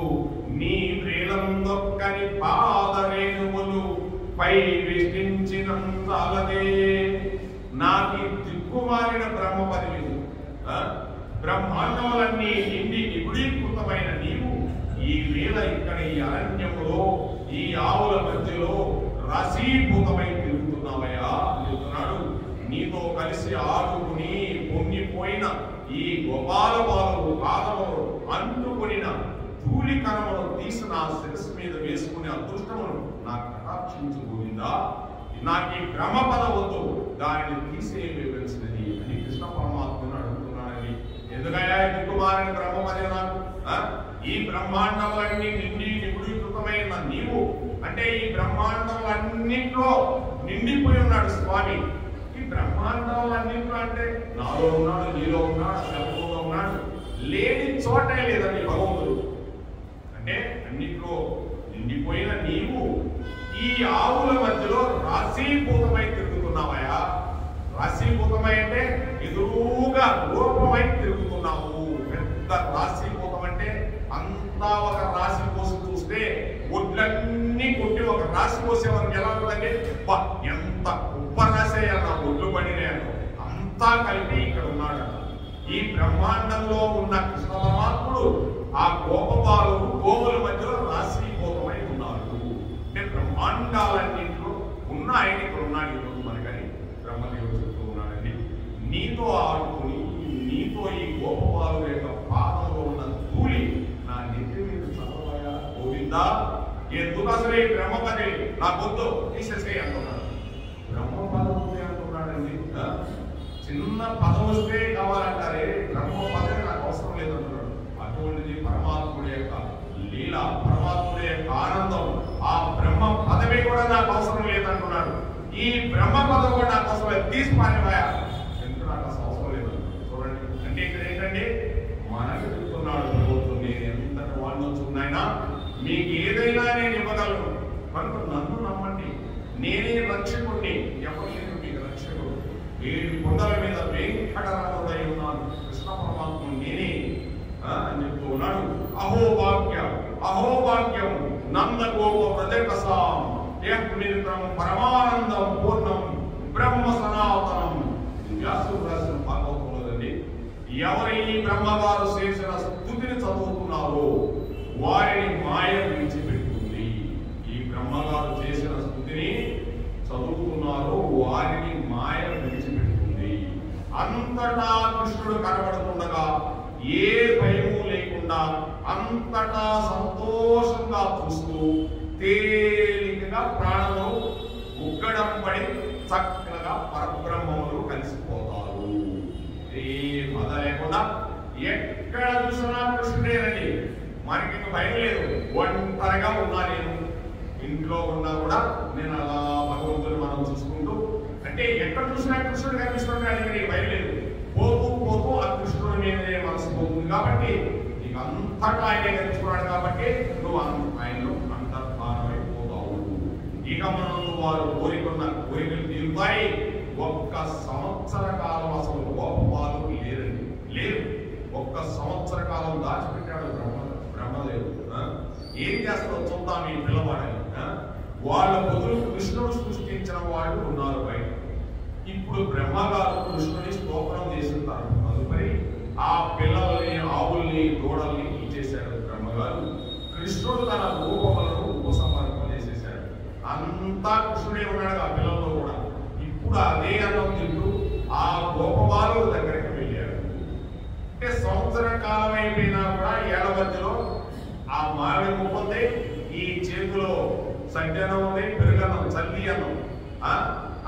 నీ వ్రేలందొక్కని పాదరేణువులు పై విష్టించినంతలదే. నాకు దిక్కుమారిన బ్రహ్మ పదవి, బ్రహ్మాండములన్నీ నిండి నిగుడీకృతమైన నీవు ఈ వేళ ఇక్కడ ఈ అరణ్యములో ఈ ఆవుల మధ్యలో రసీభూతమై తిరుగుతున్నావయ్యా చెబుతున్నాడు. నీతో కలిసి ఆడుకుని పొంగిపోయిన ఈ గోపాల బాలు పాదములు అంటుకునిన ధూళి కణమును తీసి నా శిరస్సు మీద వేసుకునే అదృష్టమును నాకు కటాక్షించు గోవిందా. నాకు ఈ బ్రహ్మ పదవద్దు, దానిని తీసేయవలసినది అని కృష్ణ పరమాత్మను అడుగుతున్నాడని. ఎందుకయ్యా దిక్కుమారిన బ్రహ్మ పదే నాకు? ఈ బ్రహ్మాండములన్నీ నిండి నిగుడీకృతమైన నీవు అంటే ఈ బ్రహ్మాండములన్నింటిలో నిండిపోయి ఉన్నాడు స్వామి. ఈ బ్రహ్మాండములన్నింటిలో అంటే నాలో ఉన్నాడు, నీలో ఉన్నాడు, శరీరంలో ఉన్నాడు, లేని చోటే లేదండి భగవంతుడు. అంటే అన్నింటిలో నిండిపోయిన నీవు ఈ ఆవుల మధ్యలో రాశీభూతమై తిరుగుతున్నావయ్యా. రాశీభూతమై అంటే ఎదురుగా రూపమై తిరుగుతున్నావు. పెద్ద రాశీభూతం అంటే అంతా ఒక రాశి పోసి చూస్తే ఒడ్లన్నీ కొట్టి ఒక రాశి పోసే వరకు ఎలా ఉంటుందండి? ఎంత ఉప్ప రాసేయాలి నా ఒడ్లు పడినాను, అంతా కలిపి ఇక్కడ ఉన్నాడు. ఈ బ్రహ్మాండంలో ఉన్న కృష్ణ పరమాత్ముడు ఆ గోపబాలు గోవుల మధ్యలో రాశీభూతమై ఉన్నాడు. అంటే బ్రహ్మాండాలన్నింటిలో ఉన్న ఆయన ఇక్కడ ఉన్నాడు ఈరోజు మనకని బ్రహ్మదేవుడు చెప్తూ ఉన్నాడండి. నీతో ఆడుకుని నీతో ఈ గోపబాలు యొక్క పాదంలో ఉన్న ధూళి నా నెత్తి మీద చదవయా గోవిందా. ఎందుకు అసలు ఈ బ్రహ్మ పదవి నాకొద్దు, తీసేసే అంటున్నాడు. బ్రహ్మ పదవి ఉంది అంటున్నాడండి. చిన్న పదవి వస్తే కావాలంటారే, బ్రహ్మ పదవి నాకు అవసరం లేదంటున్నాడు. అటువంటిది పరమాత్ముడి యొక్క లీల, పరమాత్ముడి యొక్క ఆనందం. ఆ బ్రహ్మ పదవి కూడా నాకు అవసరం లేదంటున్నాడు. ఈ బ్రహ్మ పదవి కూడా నాకు అవసరం లేదు, తీసి పారిపోయా, ఎందుకు నాకు అసలు అవసరం లేదు. చూడండి, అంటే ఇక్కడ ఏంటంటే మనకు చెప్తున్నాడు భగవంతుడు, నేను ఎంతటి వాళ్ళు చూడైనా మీకు ఏదైనా నేను ఇవ్వగలను కనుక నన్ను నమ్మండి, నేనే రక్షకుడిని, ఎవరు నేను మీకు రక్షకుడు. 7 కొండల మీద వెంకటరాముడై ఉన్నాను, కృష్ణ పరమాత్మ నేనే అని చెప్తూ ఉన్నాడు. అహోభాగ్యం అహోభాగ్యం నందగోప వ్రజకసాం యఃమిత్రం పరమానందం పూర్ణం బ్రహ్మ సనాతనం. వ్యాసుడు రాసిన భాగవతంలోదండి. ఎవరి ఈ బ్రహ్మగారు చేసిన స్తుతిని చదువుతున్నారో వారిని మాయ విడిచిపెడుతుంది. ఈ బ్రహ్మగారు చేసిన స్తుతిని చదువుతున్నారో వారిని మాయ విడిచిపెడుతుంది. అంతటా కృష్ణుడు కనబడుతుండగా ఏ భయము లేకుండా అంతటా సంతోషంగా చూస్తూ తేలికగా ప్రాణము ఉగ్గడం పడి చక్కగా పరబ్రహ్మములు కలిసిపోతారు. ఏ బాధ లేకుండా ఎక్కడ చూసినా కృష్ణుడేనండి. మనకి భయం లేదు, ఒంటరిగా ఉన్నా నేను ఇంట్లో ఉన్నా కూడా నేను అలా భగవంతుడు మనం చూసుకుంటూ, అంటే ఎక్కడ చూసినా కృష్ణుడు కనిపిస్తున్నాడు, నీకు భయం లేదు. పోతూ పోతూ ఆ కృష్ణుడి మీదనే మనసు పోతుంది. కాబట్టి ఇక నీకు అంతటా ఆయనే నేర్చుకున్నాడు కాబట్టి నువ్వు ఆయనలో అంతర్ధానమైపోతావు. ఇక మనం వారు కోరికలు తీరుతాయి. ఒక్క సంవత్సర కాలం అసలు గోపవాలు లేరు. ఒక్క సంవత్సర కాలం దాచిపెట్టాడు బ్రహ్మదేవుడు. ఏం చేస్తారో చూద్దాం ఈ పిల్లవాడని. వాళ్ళ బదులు కృష్ణుడు సృష్టించిన వాళ్ళు ఉన్నారు బయట. ఇప్పుడు బ్రహ్మగారు కృష్ణుని స్తోత్రం చేస్తుంటారు. తదుపరి ఆ పిల్లల్ని, ఆవుల్ని, దూడల్ని ఇచ్చేశాడు బ్రహ్మగారు. కృష్ణుడు తన రూపములను ఉపసంహరణ చేసేశాడు. అంతా కృష్ణుడే ఉన్నాడు ఆ పిల్లల్లో కూడా. ఇప్పుడు అదే అన్నం తింటూ ఆ గోపబాలు దగ్గరికి వెళ్ళాడు. అంటే సంవత్సర కాలం అయిపోయినా కూడా ఏళ్ల మధ్యలో ఆ మామిడి ముప్పంది, ఈ చేతిలో సజ్జనం ఉంది, పెరుగన్నం, చల్లి అన్నం,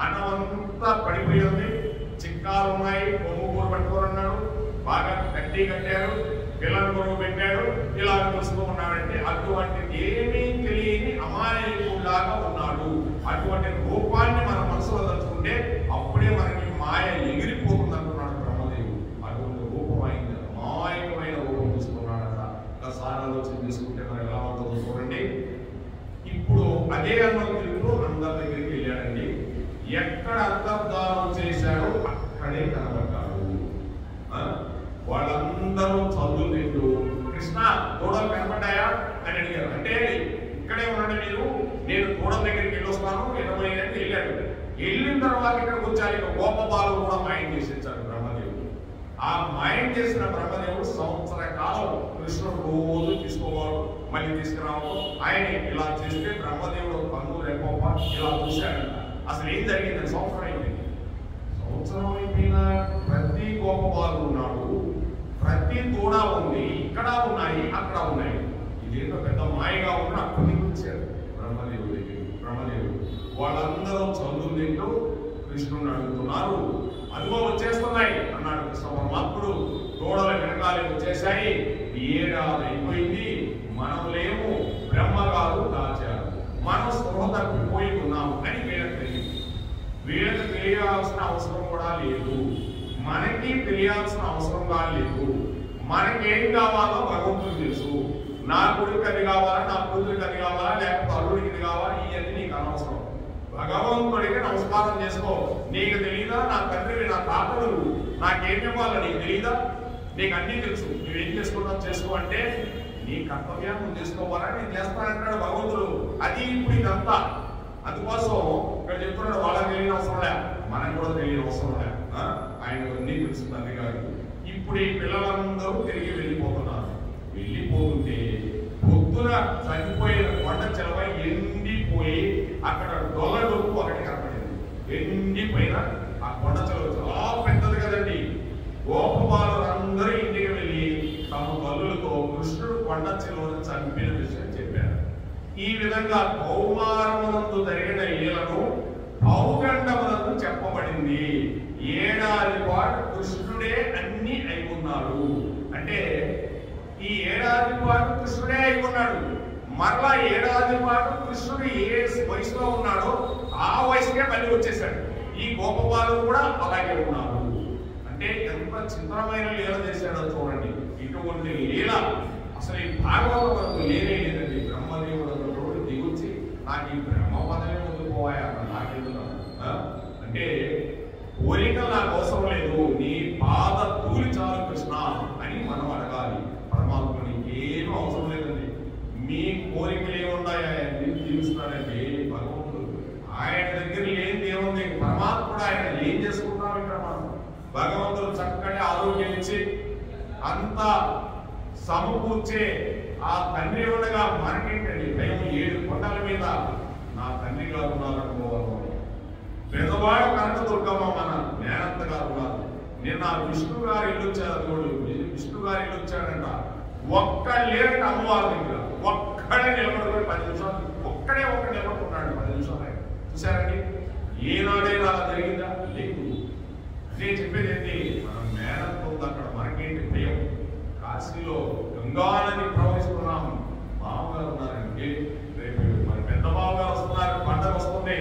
అన్నం అంతా పడిపోయి ఉంది, చిక్కాలు ఉన్నాయి, కొమ్ము కూర పట్టుకోనున్నాడు, బాగా కట్టాడు, పిల్లల కొడుకు పెట్టాడు, ఇలా చూస్తూ ఉన్నాడంటే అటువంటి ఏమీ తెలియని అమాయకులాగా ఉన్నాడు. అటువంటి రూపాన్ని మన మనసులో తలుచుకుంటే అప్పుడే మనకి మాయ ఎగిరిపోతుంది అంటున్నాడు బ్రహ్మదేవుడు. అటువంటి రూపం అయింది, అమాయకమైన రూపం తీసుకున్నాడట. ఒకసారి ఆలోచన తీసుకుంటే మనం ఎలా ఉంటుందో చూడండి. ఇప్పుడు అదే అన్నం తిరుగుతూ అందరి దగ్గరికి వెళ్ళాడండి. ఎక్కడ అంతర్ధానం చేశాడో అక్కడే కనబడ్డాడు. వాళ్ళందరూ చదువులు తింటూ కృష్ణ దూడలు కనపడ్డాయా అని అడిగారు. అంటే ఇక్కడే ఉన్నాడు మీరు, నేను దూడల దగ్గరికి వెళ్ళొస్తాను 20 ఏళ్ళు వెళ్ళాడు. వెళ్ళిన తర్వాత ఇక్కడికి వచ్చారు. ఇక గోపబాలు కూడా మాయం చేసేసాడు బ్రహ్మదేవుడు. ఆ మాయం చేసిన బ్రహ్మదేవుడు సంవత్సర కాలం కృష్ణుడు రోజు తీసుకోవాలి, మళ్ళీ తీసుకురావడం. ఆయన ఇలా చేస్తే బ్రహ్మదేవుడు కన్ను రెప్ప ఇలా చూశాడంట. అసలు ఏం జరిగిందని సంవత్సరం అయిపోయింది. సంవత్సరం అయిపోయినా ప్రతి గోపబాలు ఉన్నాడు, ప్రతి దూడ ఉంది, ఇక్కడ ఉన్నాయి, అక్కడ ఉన్నాయి. ఇదేంటో పెద్ద మాయగా ఉన్న అక్కడి నుంచి వచ్చాడు బ్రహ్మదేవుడి దగ్గర. బ్రహ్మదేవుడు వాళ్ళందరూ చదువు తింటూ కృష్ణుని అడుగుతున్నారు. అదిగో వచ్చేస్తున్నాయి అన్నాడు కృష్ణ పరమాత్ముడు. దూడల వెనకాలే వచ్చేసాయి. 7 ఏళ్ళు అయిపోయింది, మనం లేము, బ్రహ్మగారు దాచారు, మనం స్పృహ తప్పిపోయి ఉన్నాము అని వీళ్ళకి తెలియదు. వీళ్ళకి తెలియాల్సిన అవసరం కూడా లేదు, మనకి తెలియాల్సిన అవసరంగా లేదు. మనకేం కావాలో భగవంతుడు తెలుసు. నా కొడుకు అది కావాలా, నా కూతురికి అది కావాలా, లేకపోతే అల్లుడికి ఇది కావాలా, ఇవన్నీ నీకు అనవసరం. భగవంతుడికి నమస్కారం చేసుకో. నీకు తెలియదా నా తండ్రి, నా తాతలు నాకేం ఇవ్వాలో నీకు తెలియదా? నీకు అన్నీ తెలుసు, నువ్వేం చేసుకుంటావు చేసుకో అంటే నీ కర్తవ్యాన్ని నువ్వు చేసుకోవాలా, నేను చేస్తానంటాడు భగవంతుడు. అది ఇప్పుడు ఇదంతా. అందుకోసం ఇక్కడ చెప్తున్నాడు వాళ్ళకి తెలియని అవసరం లే, మనకు కూడా తెలియని అవసరం లే. ఆయన అన్నీ తెలుసు తండ్రి గారు. ఇప్పుడు ఈ పిల్లలందరూ తిరిగి వెళ్ళిపోతున్నారు. వెళ్ళిపోతుంటే పొద్దున చనిపోయిన కొండ చెలవ ఎండిపోయి అక్కడ డొల్లడొప్పు ఒకటి కనపడింది. ఎండిపోయిన ఆ కొండ చెలవ చాలా పెద్దది కదండి. గోపబాలురందరూ ఇంటికి వెళ్ళి తమ బలులతో కృష్ణుడు కొండ చెలవను చంపిన విషయం చెప్పారు. ఈ విధంగా కౌమారమునందు జరిగిన లీలను పౌగండమునందు చెప్పబడింది. 7 ఏడాది పాటు కృష్ణుడే అన్ని అయిపోన్నాడు. అంటే ఈ 7 ఏడాది పాటు కృష్ణుడే అయిపోన్నాడు. మరలా 7 ఏడాది పాటు కృష్ణుడు ఏ వయసులో ఉన్నాడో ఆ వయసుకే మళ్ళీ వచ్చేసాడు. ఈ గోపబాలు కూడా అలాగే ఉన్నారు. అంటే ఎంత చిత్రమైన లీల చేశాడో చూడండి. ఇటువంటి లీల అసలు ఈ భాగవతం లేనే లేదండి. బ్రహ్మదేవుడు దిగుచ్చి నాకు ఈ బ్రహ్మ పదవి ముందుకోవాయా నాకెందుకు అంటే కోరికలు నాకు అవసరం లేదు, నీ పాద తూలి చాలు కృష్ణ అని మనం అడగాలి. పరమాత్మని ఏమీ అవసరం లేదండి. మీ కోరికలు ఏమున్నాయా తీరుస్తాడండి భగవంతుడు. ఆయన దగ్గర లేనిది ఏముంది? పరమాత్ముడు ఆయన ఏం చేసుకుంటున్నాం ఇక్కడ మనం? భగవంతుడు చక్కటి ఆరోగ్యం ఇచ్చి అంత సమకూర్చే ఆ తండ్రి ఉండగా మనకేంటండి భయం? 7 కొండల మీద నా తండ్రి గారు ఉన్నారనుకోవాలి. పెద్దవాడు కనక దుర్గమ్మ మన మేనత్త గారు ఉన్నారు. నిన్న విష్ణు గారు ఇల్లు వచ్చారు. విష్ణు గారు ఇల్లు వచ్చాడంట. ఒక్కడు లేరంట అమ్మవారి దగ్గర. ఒక్కడే నిలబడుకొని 10 నిమిషాలు, ఒక్కడే నిలబడుకున్నాడు 10 నిమిషాలు. చూసారండి, ఏనాడైనా అలా జరిగిందా? లేదు. నేను చెప్పేది ఏంటి, మన మేనత్త ఉంది అక్కడ, మనకేంటి భయం? కాశీలో గంగా నది ప్రవహిస్తున్నాం. బావగారు ఉన్నారండి, రేపు మన పెద్ద బావగారు వస్తున్నారు, పండగ వస్తుంది.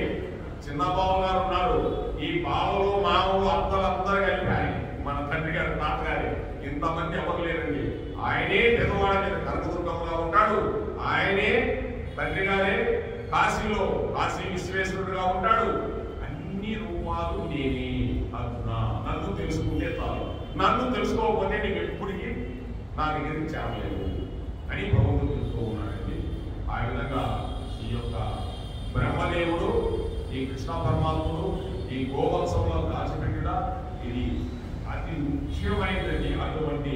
చిన్న బావగారు ఉన్నారు. ఈ బావలు మామలు అత్తలు అందరూ కలిపి మన తండ్రి గారు తాతగారి ఇంతమంది ఎవరు లేరండి. ఆయనే పెద్దవాడు. తండ్రి గారే కాశీలో కాశీ విశ్వేశ్వరుడుగా ఉంటాడు. అన్ని రూపాలు నేనే అర్జున, నన్ను తెలుసుకుంటే చాలు, నన్ను తెలుసుకోకపోతే నీకు ఎప్పటికీ నా దగ్గరికి చేరలేదు అని భగవంతుడు చెప్తూ ఉన్నాడండి. ఆ విధంగా ఈ యొక్క బ్రహ్మదేవుడు, ఈ కృష్ణ పరమాత్ముడు ఈ గోవంశంలో దాచిపెట్టుట ఇది అతి ముఖ్యమైనది. అటువంటి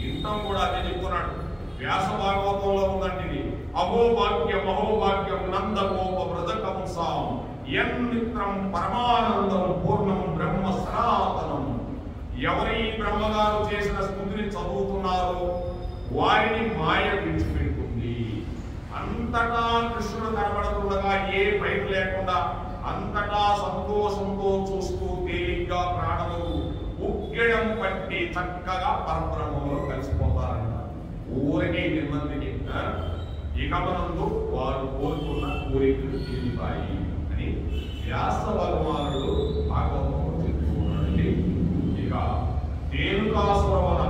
ఇంతం కూడా అదే చెప్తున్నాడు. వ్యాస భాగవతంలో ఉందండి ఇది. అహోభాగ్యం అహోభాగ్యం నందగోప వ్రజకంసాం యన్మిత్రం పరమానందం పూర్ణం బ్రహ్మ సనాతనం. ఎవరి బ్రహ్మగారు చేసిన స్థుతిని చదువుతున్నారో వారిని మాయ విడిచిపెడుతుంది. అంతటా కృష్ణుడు కనబడుతుండగా ఏ భయం లేకుండా అంతటా సంతోషంతో చూస్తూ తేలిగ్గా ప్రాణములు ఉగ్గడం పట్టి చక్కగా పరబ్రహ్మంలో కలిసిపోతారంట. ఊరికే నిర్మందికి ఇకమనందు వారు కోరుకున్న కోరికలు తీరుతాయి అని వ్యాస భగవానుడు భాగవతంలో చెప్తూ ఉన్నాడండి. ఇక రేణుకాసుర వన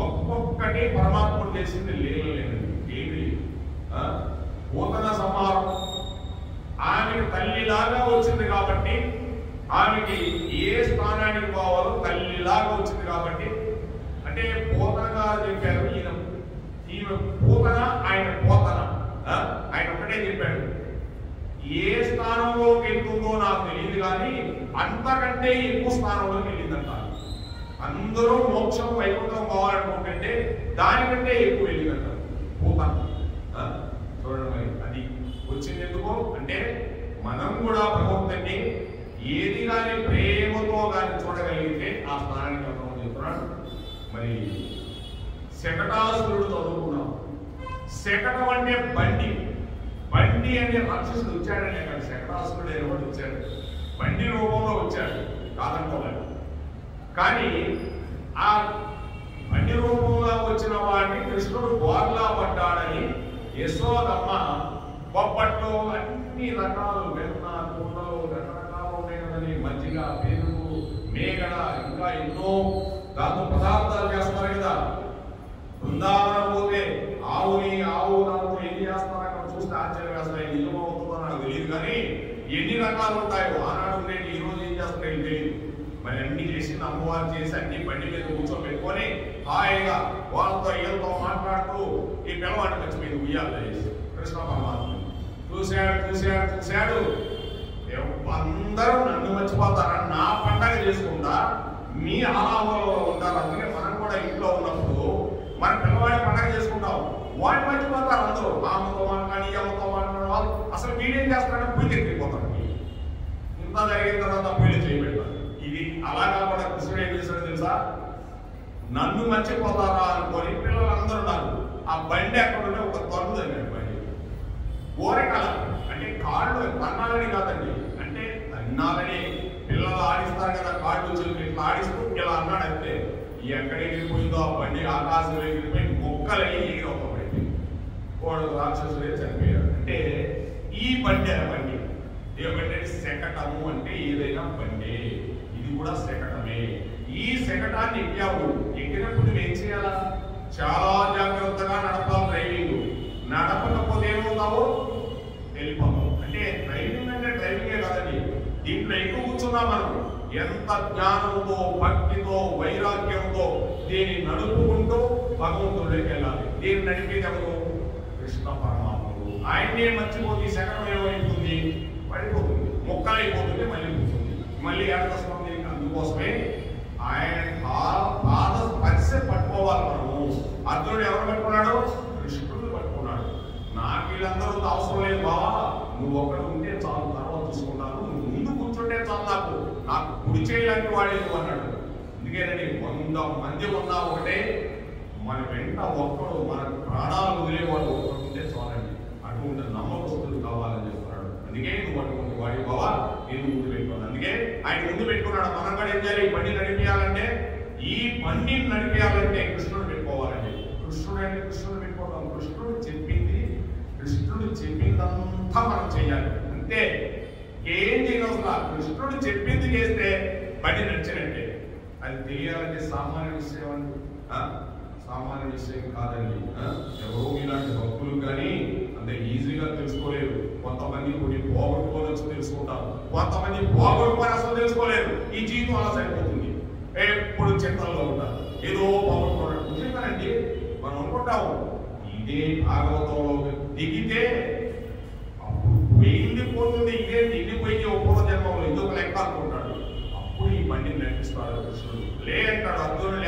ఒక్కొక్కటి పరమాత్ముడు చేసింది లేనండి, ఏమి పూతన సంహారం. ఆమెకు తల్లిలాగా వచ్చింది కాబట్టి, ఆమెకి ఏ స్థానానికి పోవాలో తల్లిలాగా వచ్చింది కాబట్టి, అంటే పూతన గారు చెప్పారు, ఈమె పూతన ఆయన పోతన, ఆయన ఒకటే చెప్పాడు. ఏ స్థానంలోకి వెళ్తుందో నాకు తెలియదు కానీ అంతకంటే ఎక్కువ స్థానంలోకి వెళ్ళిందంట. అందరూ మోక్షం వైకుంఠం పోవాలనుకుంటే దానికంటే ఎక్కువ వెళ్ళిందంట పూతన. చూడండి మరి అది వచ్చింది ఎందుకో అంటే మనం కూడా భగవంతుని ఏది కానీ ప్రేమతో కానీ చూడగలిగితే ఆ స్థానానికి వెళ్తామని చెప్తున్నాడు. మరి శకటాసురుడు చదువుకున్నాం. శకటం అంటే బండి, బండి అనే రాక్షసుడు వచ్చాడనే కానీ శకటాసురుడు అనేవాడు వచ్చాడు, బండి రూపంలో వచ్చాడు కాదంటాడు. కానీ ఆ బండి రూపంలో వచ్చిన వాడిని కృష్ణుడు బోర్లా పడ్డాడని యశోదమ్మ బొప్పట్లు అన్ని రకాలు వెన్న కుండలు రకరకాలు ఉన్నాయని మజ్జిగ, పెరుగు, మేగడ ఇంకా ఎన్నో దాంతో పదార్థాలు చేస్తారు కదా. బృందావనం పోతే ఆవు దాంతో ఎన్ని చేస్తారో అక్కడ చూస్తే ఆశ్చర్యం వేస్తాయి. నిజం అవుతుందో నాకు తెలియదు కానీ ఎన్ని రకాలు ఉంటాయో ఆనాడు ఉండేది ఈ రోజు ఏం చేస్తారో తెలియదు. మరి అన్ని చేసి అమ్మవారు చేసి అన్ని బండి మీద కూర్చోబెట్టుకొని హాయిగా వాళ్ళతో వీళ్ళతో మాట్లాడుతూ ఈ పిల్లవాడిని మర్చిపోయింది ఉయ్యాలు చేసి కృష్ణ పరమాత్మ చూశాడు. అందరూ నన్ను మర్చిపోతారని నా పండగ చేసుకుంటా మీ ఆలాహంలో ఉంటారు. అందుకే మనం కూడా ఇంట్లో ఉన్నప్పుడు మన పిల్లవాడి పండగ చేసుకుంటాం, వాడిని మర్చిపోతారు అందరూ. అమ్మతో మాట్లాడి అమ్మతో మాట్లాడే వాళ్ళు అసలు వీడేం చేస్తారంటే పూజ ఎక్కిపోతారు. ఇంత జరిగిన తర్వాత పూజ చేయబెడతారు. ఇది అలా కాకుండా కృష్ణుడు ఏం చేశాడో తెలుసా? నన్ను మర్చిపోతారా అనుకొని పిల్లలందరూ ఉన్నారు. ఆ బండి ఎక్కడ ఉంటే ఒక తొలదు అండి బండి ఓరకాల అంటే కాళ్ళు తన్నాలని కాదండి, అంటే తన్నాలని పిల్లలు ఆడిస్తారు కదా కాళ్ళు చెల్లి ఇట్లా ఆడిస్తూ ఇలా అన్నాడు. అంతే ఎక్కడికి వెళ్ళిపోయిందో ఆ బండి ఆకాశం ఎగిరిపోయి మొక్కలయ్యి ఎగిరి ఒక బండి వాడు రాక్షసుడే చనిపోయాడు. అంటే ఈ బండి ఆ బండి ఏ బండి అంటే శకటము, అంటే ఏదైనా బండి, ఇది కూడా శకటమే. ఈ శకటాన్ని ఎక్కావు, ఎక్కినప్పుడు నువ్వు ఏం చేయాలా? చాలా జాగ్రత్తగా నడపాలి డ్రైవింగ్. నడపకపోతే ఏమవుతావు? వెళ్ళిపోతావు. అంటే డ్రైవింగ్ అంటే డ్రైవింగే కాదండి, దీంట్లో ఎక్కువ కూర్చున్నాం మనం. ఎంత జ్ఞానంతో భక్తితో వైరాగ్యంతో దీన్ని నడుపుకుంటూ భగవంతుడికి వెళ్ళాలి. దీన్ని నడిపేది ఎవరు? కృష్ణ పరమాత్ముడు. ఆయన్నే మర్చిపోతే శకటం ఏమైపోతుంది? పడిపోతుంది, మొక్కలైపోతుంది, మళ్ళీ కూర్చుంది, మళ్ళీ ఏడకొస్తుంది. అందుకోసమే ఆయన పాద స్పర్శ పట్టుకోవాలి మనము. అర్జునుడు ఎవరు పట్టుకున్నాడు? కృష్ణుడు పట్టుకున్నాడు. నాకు వీళ్ళందరూ అవసరం లేదు బావా, నువ్వు ఒకడు ఉంటే చాలు, తర్వాత చూసుకుంటాను, నువ్వు ముందు కూర్చుంటే చాలు, నాకు కుడి చేయడానికి వాడే నువ్వు అన్నాడు. అందుకేనండి 100 మంది ఉన్నా ఒకటే, మన వెంట ఒక్కడు మన ప్రాణాలు వదిలేవాడు ఒక్కడు ఉంటే చాలండి. అటువంటి నమ్మకస్తులు కావాలని చెప్తున్నాడు. అందుకే నువ్వు అటువంటి వాడి బావా నేను ముందు పెట్టుకున్నాను. అందుకే ఆయన ముందు పెట్టుకున్నాడు. మనం కూడా ఏం చేయాలి? ఈ బండి నడిపేయాలంటే, ఈ బండిని నడిపేయాలంటే కృష్ణుడు పెట్టుకోవాలండి. కృష్ణుడు పెట్టుకోవడం, కృష్ణుడు చెప్పిందంతా మనం చేయాలి. అంతే, ఏం చేయవలసిన కృష్ణుడు చెప్పింది చేస్తే బండి నడిచినట్టే. అది తెలియాలంటే సామాన్య విషయం అండి, సామాన్య విషయం కాదండి. ఎవరో ఇలాంటి భక్తులు కానీ అంతే ఈజీగా తెలుసుకోలేరు. కొంతమంది కొన్ని పోగొట్టుకొని వచ్చి తెలుసుకుంటారు, కొంతమంది పోగొట్టుకొని అసలు తెలుసుకోలేరు. ఈ జీవితం అలా సరిపోతుంది, ఎప్పుడు చింతనలో ఉంటారు, ఏదో పోగొట్టుకోవడం. నిజంగానండి, మనం అనుకుంటాము ఇదే భాగవతంలో దిగితే అప్పుడు పోయింది పోతుంది, ఇదే దిగిపోయి పూర్వ జన్మంలో ఇదొక లెక్క అనుకుంటాడు. అప్పుడు ఈ బండిని నడిపిస్తాడు కృష్ణుడు. లే అంటాడు, అర్జునుడు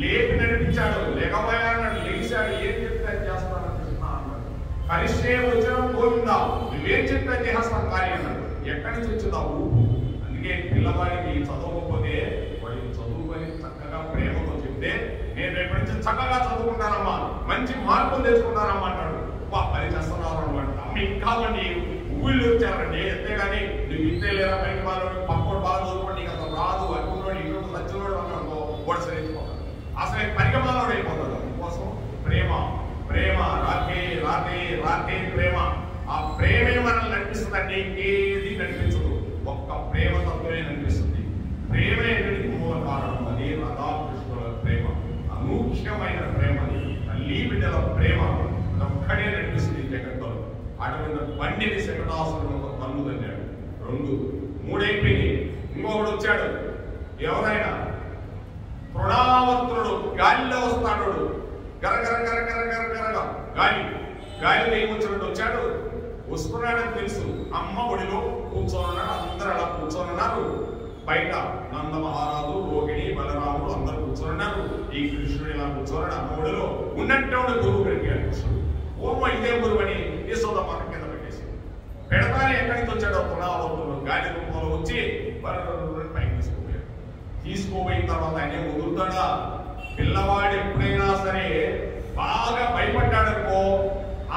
లేపి నడిపించాడు. లేకపోయాడు, లేచాడు, ఏం చెప్తే చేస్తాను కృష్ణ అన్నాడు. పరిశ్రమ వచ్చిన గోవిందా, నువ్వేం చెప్తే చేస్తాను కార్యం అన్నాడు. ఎక్కడి నుంచి వచ్చిందా ఊపు. అందుకే పిల్లవాడికి చదవకపోతే వాడికి చదువుకొని చక్కగా ప్రేమతో చెప్తే, నేను రేపటి నుంచి చక్కగా చదువుకుంటానమ్మా, మంచి మార్పులు తెచ్చుకుంటానమ్మా అంటాడు. పని చేస్తున్నారు అనమాట. ఇంకా ఊళ్ళు వచ్చారండి. అంతేగాని నువ్వు ఇంతే లేదా పైకి వాళ్ళు పక్కడు బాగా చదువుకోండి, నీకు అసలు రాదు అనుకున్నాడు, ఇంట్లో సచ్చినోడు అన్నాడు, కూడా సరిపోతాడు, అసలు పరిగమాలోడు అయిపోతాడు. అందుకోసం ప్రేమ ప్రేమ రాకే రాకే రాకే ప్రేమ. ఆ ప్రేమే మనల్ని నడిపిస్తుందండి, ఇంకేది నడిపించదు. ఒక్క ప్రేమ తత్వమే నడిపిస్తుంది. ప్రేమే మూల కారణం. అది రాధాకృష్ణుల ప్రేమ, అనూఖ్యమైన ప్రేమది, తల్లి బిడ్డల ప్రేమ ఒక్కడే నడిపిస్తుంది జగత్తులో. అటువంటి బండిని శకటాసురుడు ఒక కన్ను తన్నాడు. 2 3 అయిపోయింది. ఇంకొకడు వచ్చాడు, ఎవరైనా తృణావత్రుడు, గాలిలో వస్తాడు. గరగర గరగర గరగరగా గాలిలో ఏమొచ్చినట్టు వచ్చాడు. వస్తున్నాడని తెలుసు. అమ్మ ఒడిలో కూర్చోనున్నాడు, అందరూ అలా కూర్చోనున్నారు. బయట నంద మహారాజు, రోహిణి, బలరాముడు అందరూ కూర్చోనున్నారు. ఈ కృష్ణుడు ఇలా కూర్చోన్నాడు. అమ్మ ఒడిలో ఉన్నట్టే ఉన్న గురువు పెరిగాడు కృష్ణుడు. ఓమ్మ ఇదే గురువు అని యశోద మాట కింద పెట్టేసి పెడతానే ఎక్కడి నుంచి వచ్చాడో తృణావత్రుడు గాలి రూపంలో వచ్చి పైకి తీసుకోపోయిన తర్వాత ఆయన వదులుతాడా? పిల్లవాడు ఎప్పుడైనా సరే బాగా భయపడ్డాడనుకో,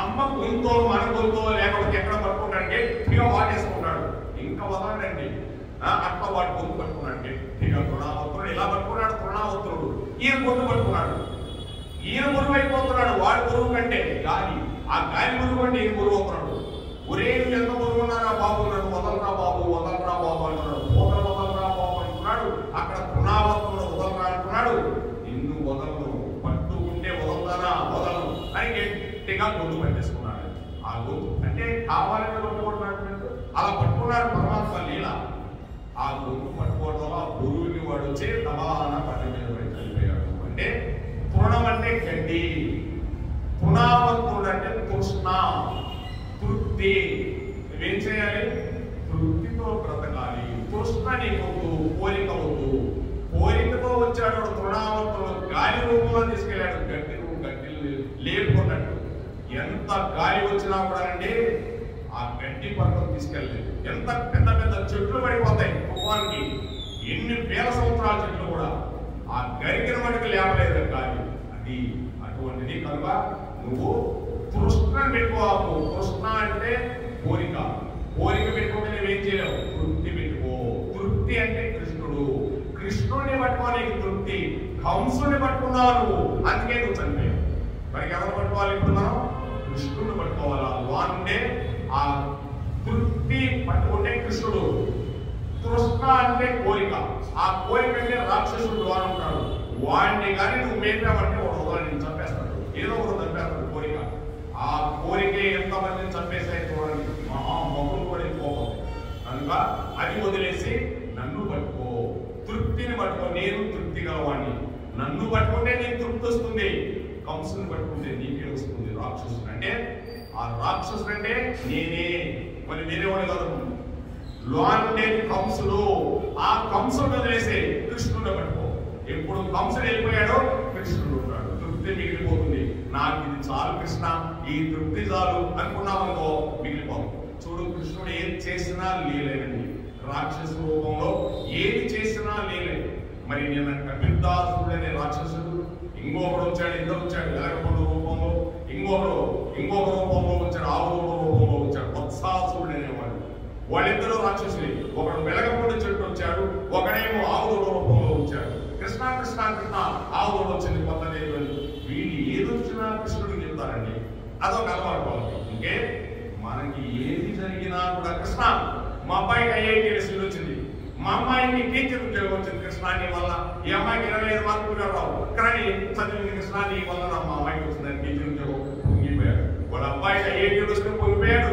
అమ్మ గొంతో మన గొంతో లేకపోతే ఎక్కడ పట్టుకుంటాడు, గట్టిగా వాటేసుకుంటాడు. ఇంకా వదలండి. అట్లా వాడు గొంతు పట్టుకున్నాడు గట్టిగా. తృణావత్రుడు ఇలా పట్టుకున్నాడు. తృణావత్రుడు ఈయన గొంతు పట్టుకున్నాడు. ఈయన గురువు అయిపోతున్నాడు. వాడు గురువు కంటే గాలి, ఆ గాలి గురువు అంటే ఈయన గురువు అవుతున్నాడు. ఒరే నువ్వు ఎంత గురువు ఉన్నారా బాబు, నన్ను వదలరా బాబు, వదలరా బాబు అంటున్నాడు. వదలరా బాబు అంటున్నాడు. అక్కడ తృణావత్రుడు వదలరా అంటున్నాడు. నిన్ను వదలను, పట్టుకుంటే వదలరా వదలను అని గట్టిగా గొంతు పట్టేసుకున్నాడు. ఆ గొంతు అంటే కావాలని పట్టుకుంటున్నాడు. అలా పట్టుకున్నాడు పరమాత్మ లీల. ఆ గొంతు పట్టుకోవడం వల్ల ఆ గురువుని వాడు వచ్చి తబాన పట్టి మీద పడి చనిపోయాడు. అంటే తృణం అంటే గడ్డి, తృణావత్రుడు అంటే తృష్ణ, తృప్తి. నువ్వేం చేయాలి? తృప్తితో బ్రతకాలి. తృష్ణ నీకొద్దు, కోరిక వద్దు. కోరికతో వచ్చాడు తృణావత్రుడు, గాలి రూపంలో తీసుకెళ్ళాడు. గడ్డి లేపుకున్నట్టు. ఎంత గాలి వచ్చినా కూడా అండి ఆ గడ్డి పర్వతం తీసుకెళ్ళలేదు. ఎంత పెద్ద పెద్ద చెట్లు పడిపోతాయి తుఫానికి, ఎన్ని వేల సంవత్సరాల చెట్లు కూడా ఆ గరికిన మటుకు లేవలేదు గాలి. అది అటువంటిది. కనుక నువ్వు తృష్ణ పెట్టుకోవు. తృష్ణ అంటే కోరిక. కోరిక పెట్టుకుంటే నువ్వేం చేయలేవు. తృప్తి పెట్టుకో. తృప్తి అంటే కృష్ణుడు. కృష్ణుడిని పట్టుకోవాలి తృప్తి. కంసుని పట్టుకున్నావు, అందుకే నువ్వు చనిపోయావు. మనకి ఎవరు పట్టుకోవాలి? ఇప్పుడు మనం కృష్ణుడిని పట్టుకోవాలా? వాండే ఆ తృప్తి పట్టుకుంటే కృష్ణుడు. తృష్ణ అంటే కోరిక. ఆ కోరిక అంటే రాక్షసుడు వాడు ఉంటాడు. వాడిని కానీ నువ్వు మేపావంటే వాడు వదలని చంపేస్తాడు. ఏదో ఒకటి చంపేస్తాడు కోరిక. ఆ కోరికే ఎంతమందిని చంపేస్తాయి చూడండి. మహామగులు కూడా పోవాలి. కనుక అది వదిలేసి నన్ను పట్టుకో, తృప్తిని పట్టుకో. నేను తృప్తి గలవాడిని. నన్ను పట్టుకుంటే నీకు తృప్తి వస్తుంది. కంసుని పట్టుకుంటే నీకే వస్తుంది. రాక్షసుడు అంటే ఆ రాక్షసుడు అంటే నేనే, మరి వేరేవాడు కాదు. లోనే కంసుడు. ఆ కంసుడు వదిలేసి కృష్ణుడు పట్టుకో. ఎప్పుడు కంసుడు వెళ్ళిపోయాడో కృష్ణుడు ఉంటాడు. తృప్తి మిగిలిపోతుంది. నాకు ఇది చాలు కృష్ణ, ఈ తృప్తి చాలు అనుకున్నామనుకో మిగిలిపోదు. చూడు, కృష్ణుడు ఏది చేసినా లీలేనండి. రాక్షసు రూపంలో ఏది చేసినా లీలే. మరి నేను కపిల్దాసుడు అనే రాక్షసుడు, ఇంకొకడు వచ్చాడు, ఇద్దరు వచ్చాడు ఎలగపండు రూపంలో, ఇంకొక రూపంలో వచ్చాడు, ఆవు రూపంలో వచ్చాడు, వత్సాసుడు అనేవాడు. వాళ్ళిద్దరూ రాక్షసులే. ఒకడు వెలగపండు చెట్టు వచ్చాడు, ఒకడేమో ఆవు రూపంలో వచ్చాడు. కృష్ణ కృష్ణ కృష్ణ ఆవు వచ్చింది కొత్తది. వీళ్ళు ఏదొచ్చినా కృష్ణుడికి చెప్తారండి. అదొక అలవాటు వాళ్ళకి. ఇంకే మనకి ఏది జరిగినా కూడా కృష్ణ, మా అబ్బాయికి ఐఐటీ సీట్ వచ్చింది, మా అమ్మాయికి టీచర్ ఉద్యోగం వచ్చింది కృష్ణ నీ వల్ల, ఈ అమ్మాయికి 25 మార్కులు రావు కానీ చదివింది కృష్ణ నీ వల్ల మా అమ్మాయికి వచ్చిందని టీచర్ ఉద్యోగం పొంగిపోయాడు. వాళ్ళ అబ్బాయికి ఐఐటీకి వస్తే పొందిపోయాడు,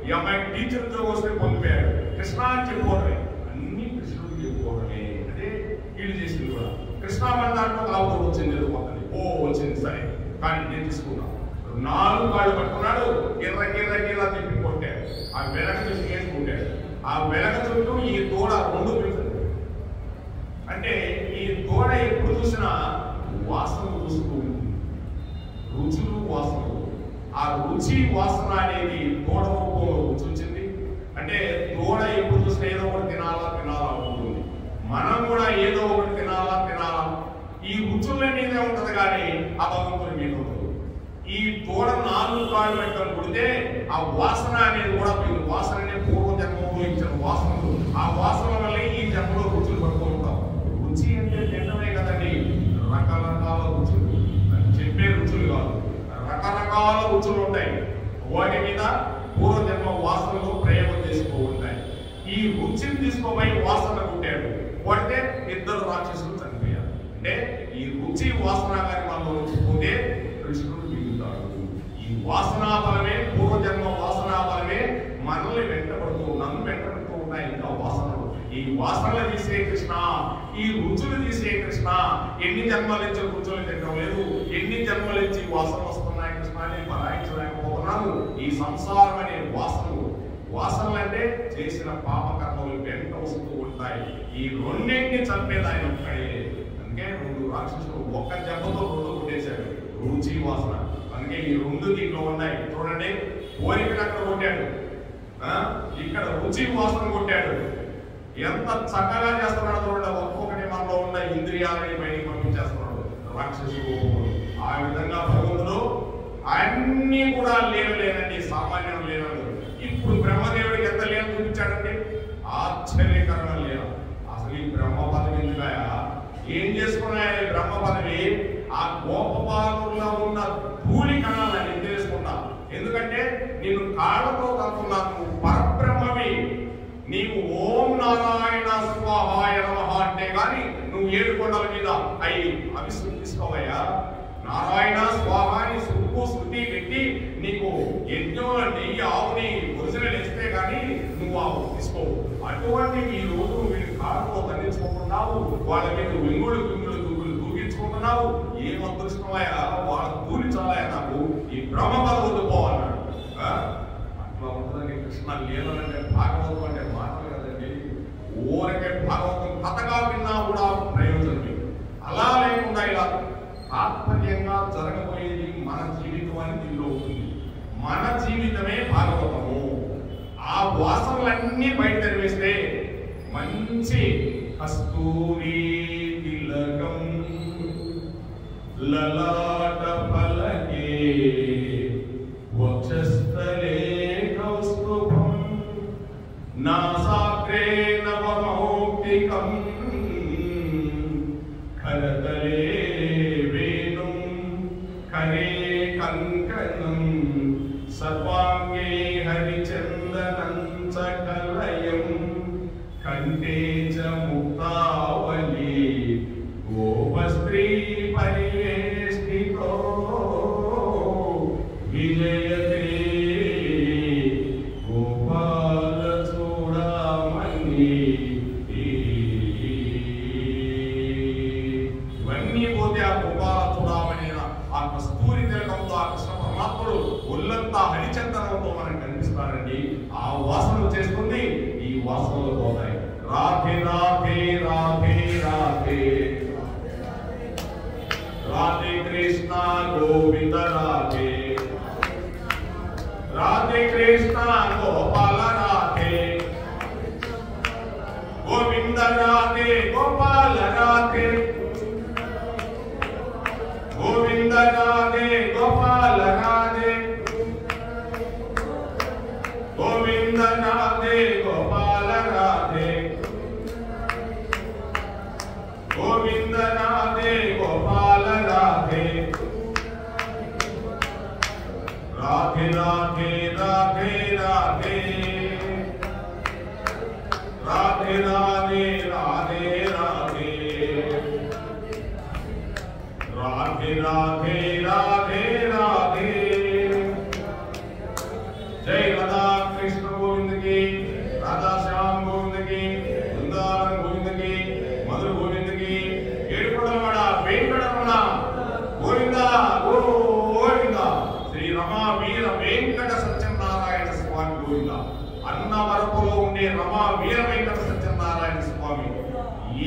ఈ అమ్మాయికి టీచర్ ఉద్యోగం వస్తే పొందిపోయాడు. కృష్ణ అని చెప్పుకోవడమే, అన్ని కృష్ణుడు చెప్పుకోవడమే. అంటే వీళ్ళు చేసింది కూడా కృష్ణ మన దాంట్లో కావుతో వచ్చింది, ఏదో కొత్తది వచ్చింది సరే, కానీ నేను తీసుకున్నాను. 4 కాళ్ళు పట్టుకున్నాడు, గిర్ర గిర్ర గిర్ర తిప్పి కొట్టాడు. ఆ వెనక చుట్టూ వేసుకుంటాడు. ఆ వెనక చుట్టూ ఈ దూడ 2 పెడుతుంది. అంటే ఈ దూడ ఎప్పుడు చూసినా వాసన చూస్తూ ఉంటుంది, రుచులు వాసనలు. ఆ రుచి వాసన అనేది దూడ రూపంలో రుచి వచ్చింది. అంటే దూడ ఎప్పుడు చూసినా ఏదో ఒకటి తినాలా తినాలా ఉంటుంది. మనం కూడా ఏదో ఒకటి తినాలా తినాలా, ఈ రుచుల మీదే ఉంటది కానీ ఆ భగవంతుడి మీద ఉంటుంది. ఈ దూడ 4 కాళ్ళు పెట్టుకొని పుడితే ఆ వాసన అనేది కూడా పోయింది. వాసన అనేది పూర్వ జన్మలో ఇచ్చిన వాసనలు, ఆ వాసన వల్ల ఈ జన్మలో రుచులు పట్టుకుంటాం. రుచి అంటే తినడమే కదండి, రకరకాల రుచులు, చెప్పే రుచులు కాదు, రకరకాల రుచులు ఉంటాయి. వాటి మీద పూర్వజన్మ వాసనలు ప్రయోగం చేసుకో ఉంటాయి. ఈ రుచిని తీసుకోబోయి వాసన కొట్టాడు, కొడితే 2 రాక్షసులు చనిపోయారు. అంటే ఈ రుచి వాసన గారి మనలో పోతే కృష్ణుడు మిగులుతాడు. ఈ వాసనా బలమే, పూర్వజన్మ వాసనా బలమే మనల్ని నన్ను వెంటబడుతూ ఉన్నాయి. ఇంకా వాసనలు, ఈ వాసనలు తీసే కృష్ణ, ఈ రుచులు తీసే కృష్ణ. ఎన్ని జన్మల నుంచి రుచులు తినడం లేదు, ఎన్ని జన్మల నుంచి వాసనలు వస్తున్నాయి కృష్ణ, నేను పరాయించలేకపోతున్నాను. ఈ సంసారం అనే వాసనలు అంటే చేసిన పాపకర్మలు వెంట వస్తూ ఉంటాయి. ఈ రెండింటిని చంపేది ఆయన ఒక్కడే. అందుకే 2 రాక్షసులు ఒక్క జన్మతో 2 కొట్టేశాడు, రుచి వాసన. అందుకే ఈ 2 దీంట్లో ఉన్నాయి. చూడండి, కోరికను అక్కడ కొట్టాడు, ఇక్కడ రుచి వాసన కొట్టాడు. ఎంత చక్కగా చేస్తున్నాడు చూడండి. ఒక్కొక్కటి మనలో ఉన్న ఇంద్రియాలని బయటికి పంపించేస్తున్నాడు రాక్షసుడు. ఆ విధంగా భగవంతుడు అన్ని కూడా లేనండి, సామాన్యం లేనడు. ఇప్పుడు బ్రహ్మదేవుడికి ఎంత లేని చూపించాడంటే ఆశ్చర్యకరంగా లేను. అసలు ఈ బ్రహ్మ పదవి ఎందుకయా, ఏం చేసుకున్నాయా ఈ బ్రహ్మ పదవి? ఆ గోపబాలులో ఉన్న ధూళి కణాలని తెలుసుకుంటా. ఎందుకంటే నేను కాళ్ళతో కనుక్కున్నాను, నువ్వు పరబ్రహ్మవి, నీవు ఓం నారాయణ స్వాహాయ నమః అంటే గాని నువ్వు 7 కొండల మీద అయి అభిశృద్ధిస్తావయ్యా. నారాయణ స్వాహాని శృతి పెట్టి నీకు యజ్ఞంలో నెయ్యి ఆవుని ఒరిజినల్ ఇస్తే గాని నువ్వు ఆవు తీసుకోవు. అటువంటి ఈ రోజు వీళ్ళు కాళ్ళతో దండించుకుంటున్నావు, వాళ్ళ మీద వింగులు దూకించుకుంటున్నావు. ఏం అదృష్టమయ్యా, వాళ్ళ దూరి చాలయా నాకు, ఈ బ్రహ్మ పదవులు పోవాలన్నాడు. అట్లా ఉంటుందండి కృష్ణ లీలంటే. భాగవతం అంటే మాటలు కదండి, ఊరికే భాగవతం కథగా విన్నా కూడా ప్రయోజనమే. అలా లేకుండా ఇలా తాత్పర్యంగా జరగబోయేది మన జీవితం అని దీనిలో ఉంటుంది. మన జీవితమే భాగవతము. ఆ వాసనలన్నీ బయట తెరివేస్తే మంచి కస్తూరి తిలకం లలాట ఫలకే వక్షస్థలే కౌస్తుభం నాసాగ్రే నవమౌక్తికం కరతలే వేణుం కరే కంకణం సర్వాంగే హరిచందనం చ కలయం కంఠే చ ముక్తావళి గోపస్త్రీ పరివేష్టితో విజయతే గోపాల చూడమని. ఇవన్నీ పోతే ఆ గోపాల చూడమని ఆ కస్తూరి తిలకంతో ఆ కృష్ణ పరమాత్ముడు ఒళ్ళంతా హరిచందనంతో మనకు కనిపిస్తారండి. ఆ వాసనలు చేస్తుంది, ఈ వాసనలు పోతాయి. రాధే రాధే రాధే రాధే రాధే కృష్ణ గోవింద రాధే రాధే కృష్ణ గోపాల రాధే గోవింద రాధే గోపాల రాధే గోవింద రాధే గోపాల రాధే గోవింద రాధే గోపాల రాధే గోవింద రాధే గోపాల రాధే రాధే రాధే రాధే రాధే రాధే రాధే రాధే రాధే రాధే రాధే రాధే రాధే గోవిందకి, రాధాశ్యామ్ గోవిందకి, బృందావన్ గోవిందకి, మధుర గోవిందకి, ఏడుకొండలవాడ వెంకటరమణ గోవింద గోవింద, శ్రీ రమా వీర వెంకట సత్యనారాయణ స్వామి గోవింద. అన్నవరపులో ఉండే రమా వీర వెంకట సత్యనారాయణ స్వామి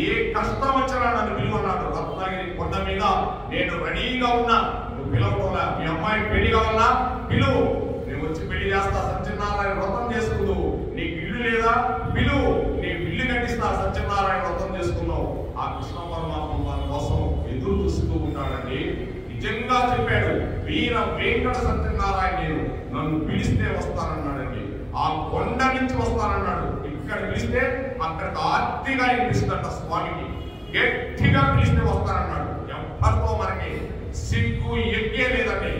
ఏ కష్టం వచ్చినా నన్ను పిలువన్నాడు. రత్నగిరి కొండ మీద నేను రెడీగా ఉన్నా, నువ్వు పిలవటంలా. మీ అమ్మాయి పెళ్లి కావాలా పిలువు, నేను వచ్చి పెళ్లి చేస్తా, సత్యనారాయణ వ్రతం చేసుకున్నావు. నీకు ఇల్లు లేదా పిలువు, నీకు ఇల్లు కట్టిస్తా, సత్యనారాయణ వ్రతం చేసుకున్నావు. ఆ కృష్ణ పరమాత్మ మన కోసం ఎదురు చూస్తూ ఉంటాడండి. నిజంగా చెప్పాడు, వీర వెంకట సత్యనారాయణ నేను నన్ను పిలిస్తే వస్తానన్నాడండి. ఆ కొండ నుంచి వస్తానన్నాడు. ఇక్కడ పిలిస్తే అక్కడికి ఆర్తిగా వినిపిస్తుందంట స్వామికి. గట్టిగా పిలిస్తే వస్తానన్నాడు. ఎవ్వరితో మనకి సిగ్గు ఎక్కే లేదండి.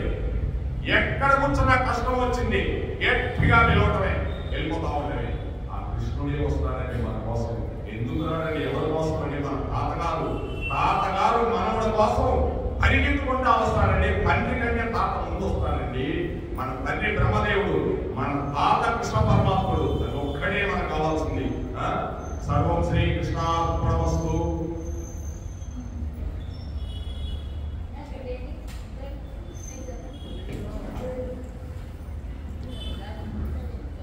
ఎక్కడ కూర్చున్నా కష్టం వచ్చింది, గట్టిగా పిలవటమే, వెళ్ళిపోతా ఉండమే. ఆ కృష్ణుడే వస్తాడండి మన కోసం. ఎందుకు రాడండి? ఎవరి కోసం అండి? మన తాతగారు మనవుడి కోసం పరిగెత్తుకుంటా వస్తాడండి. తండ్రి కంటే తాత ముందు వస్తాడండి. మన తండ్రి బ్రహ్మదేవుడు, మన తాత కృష్ణ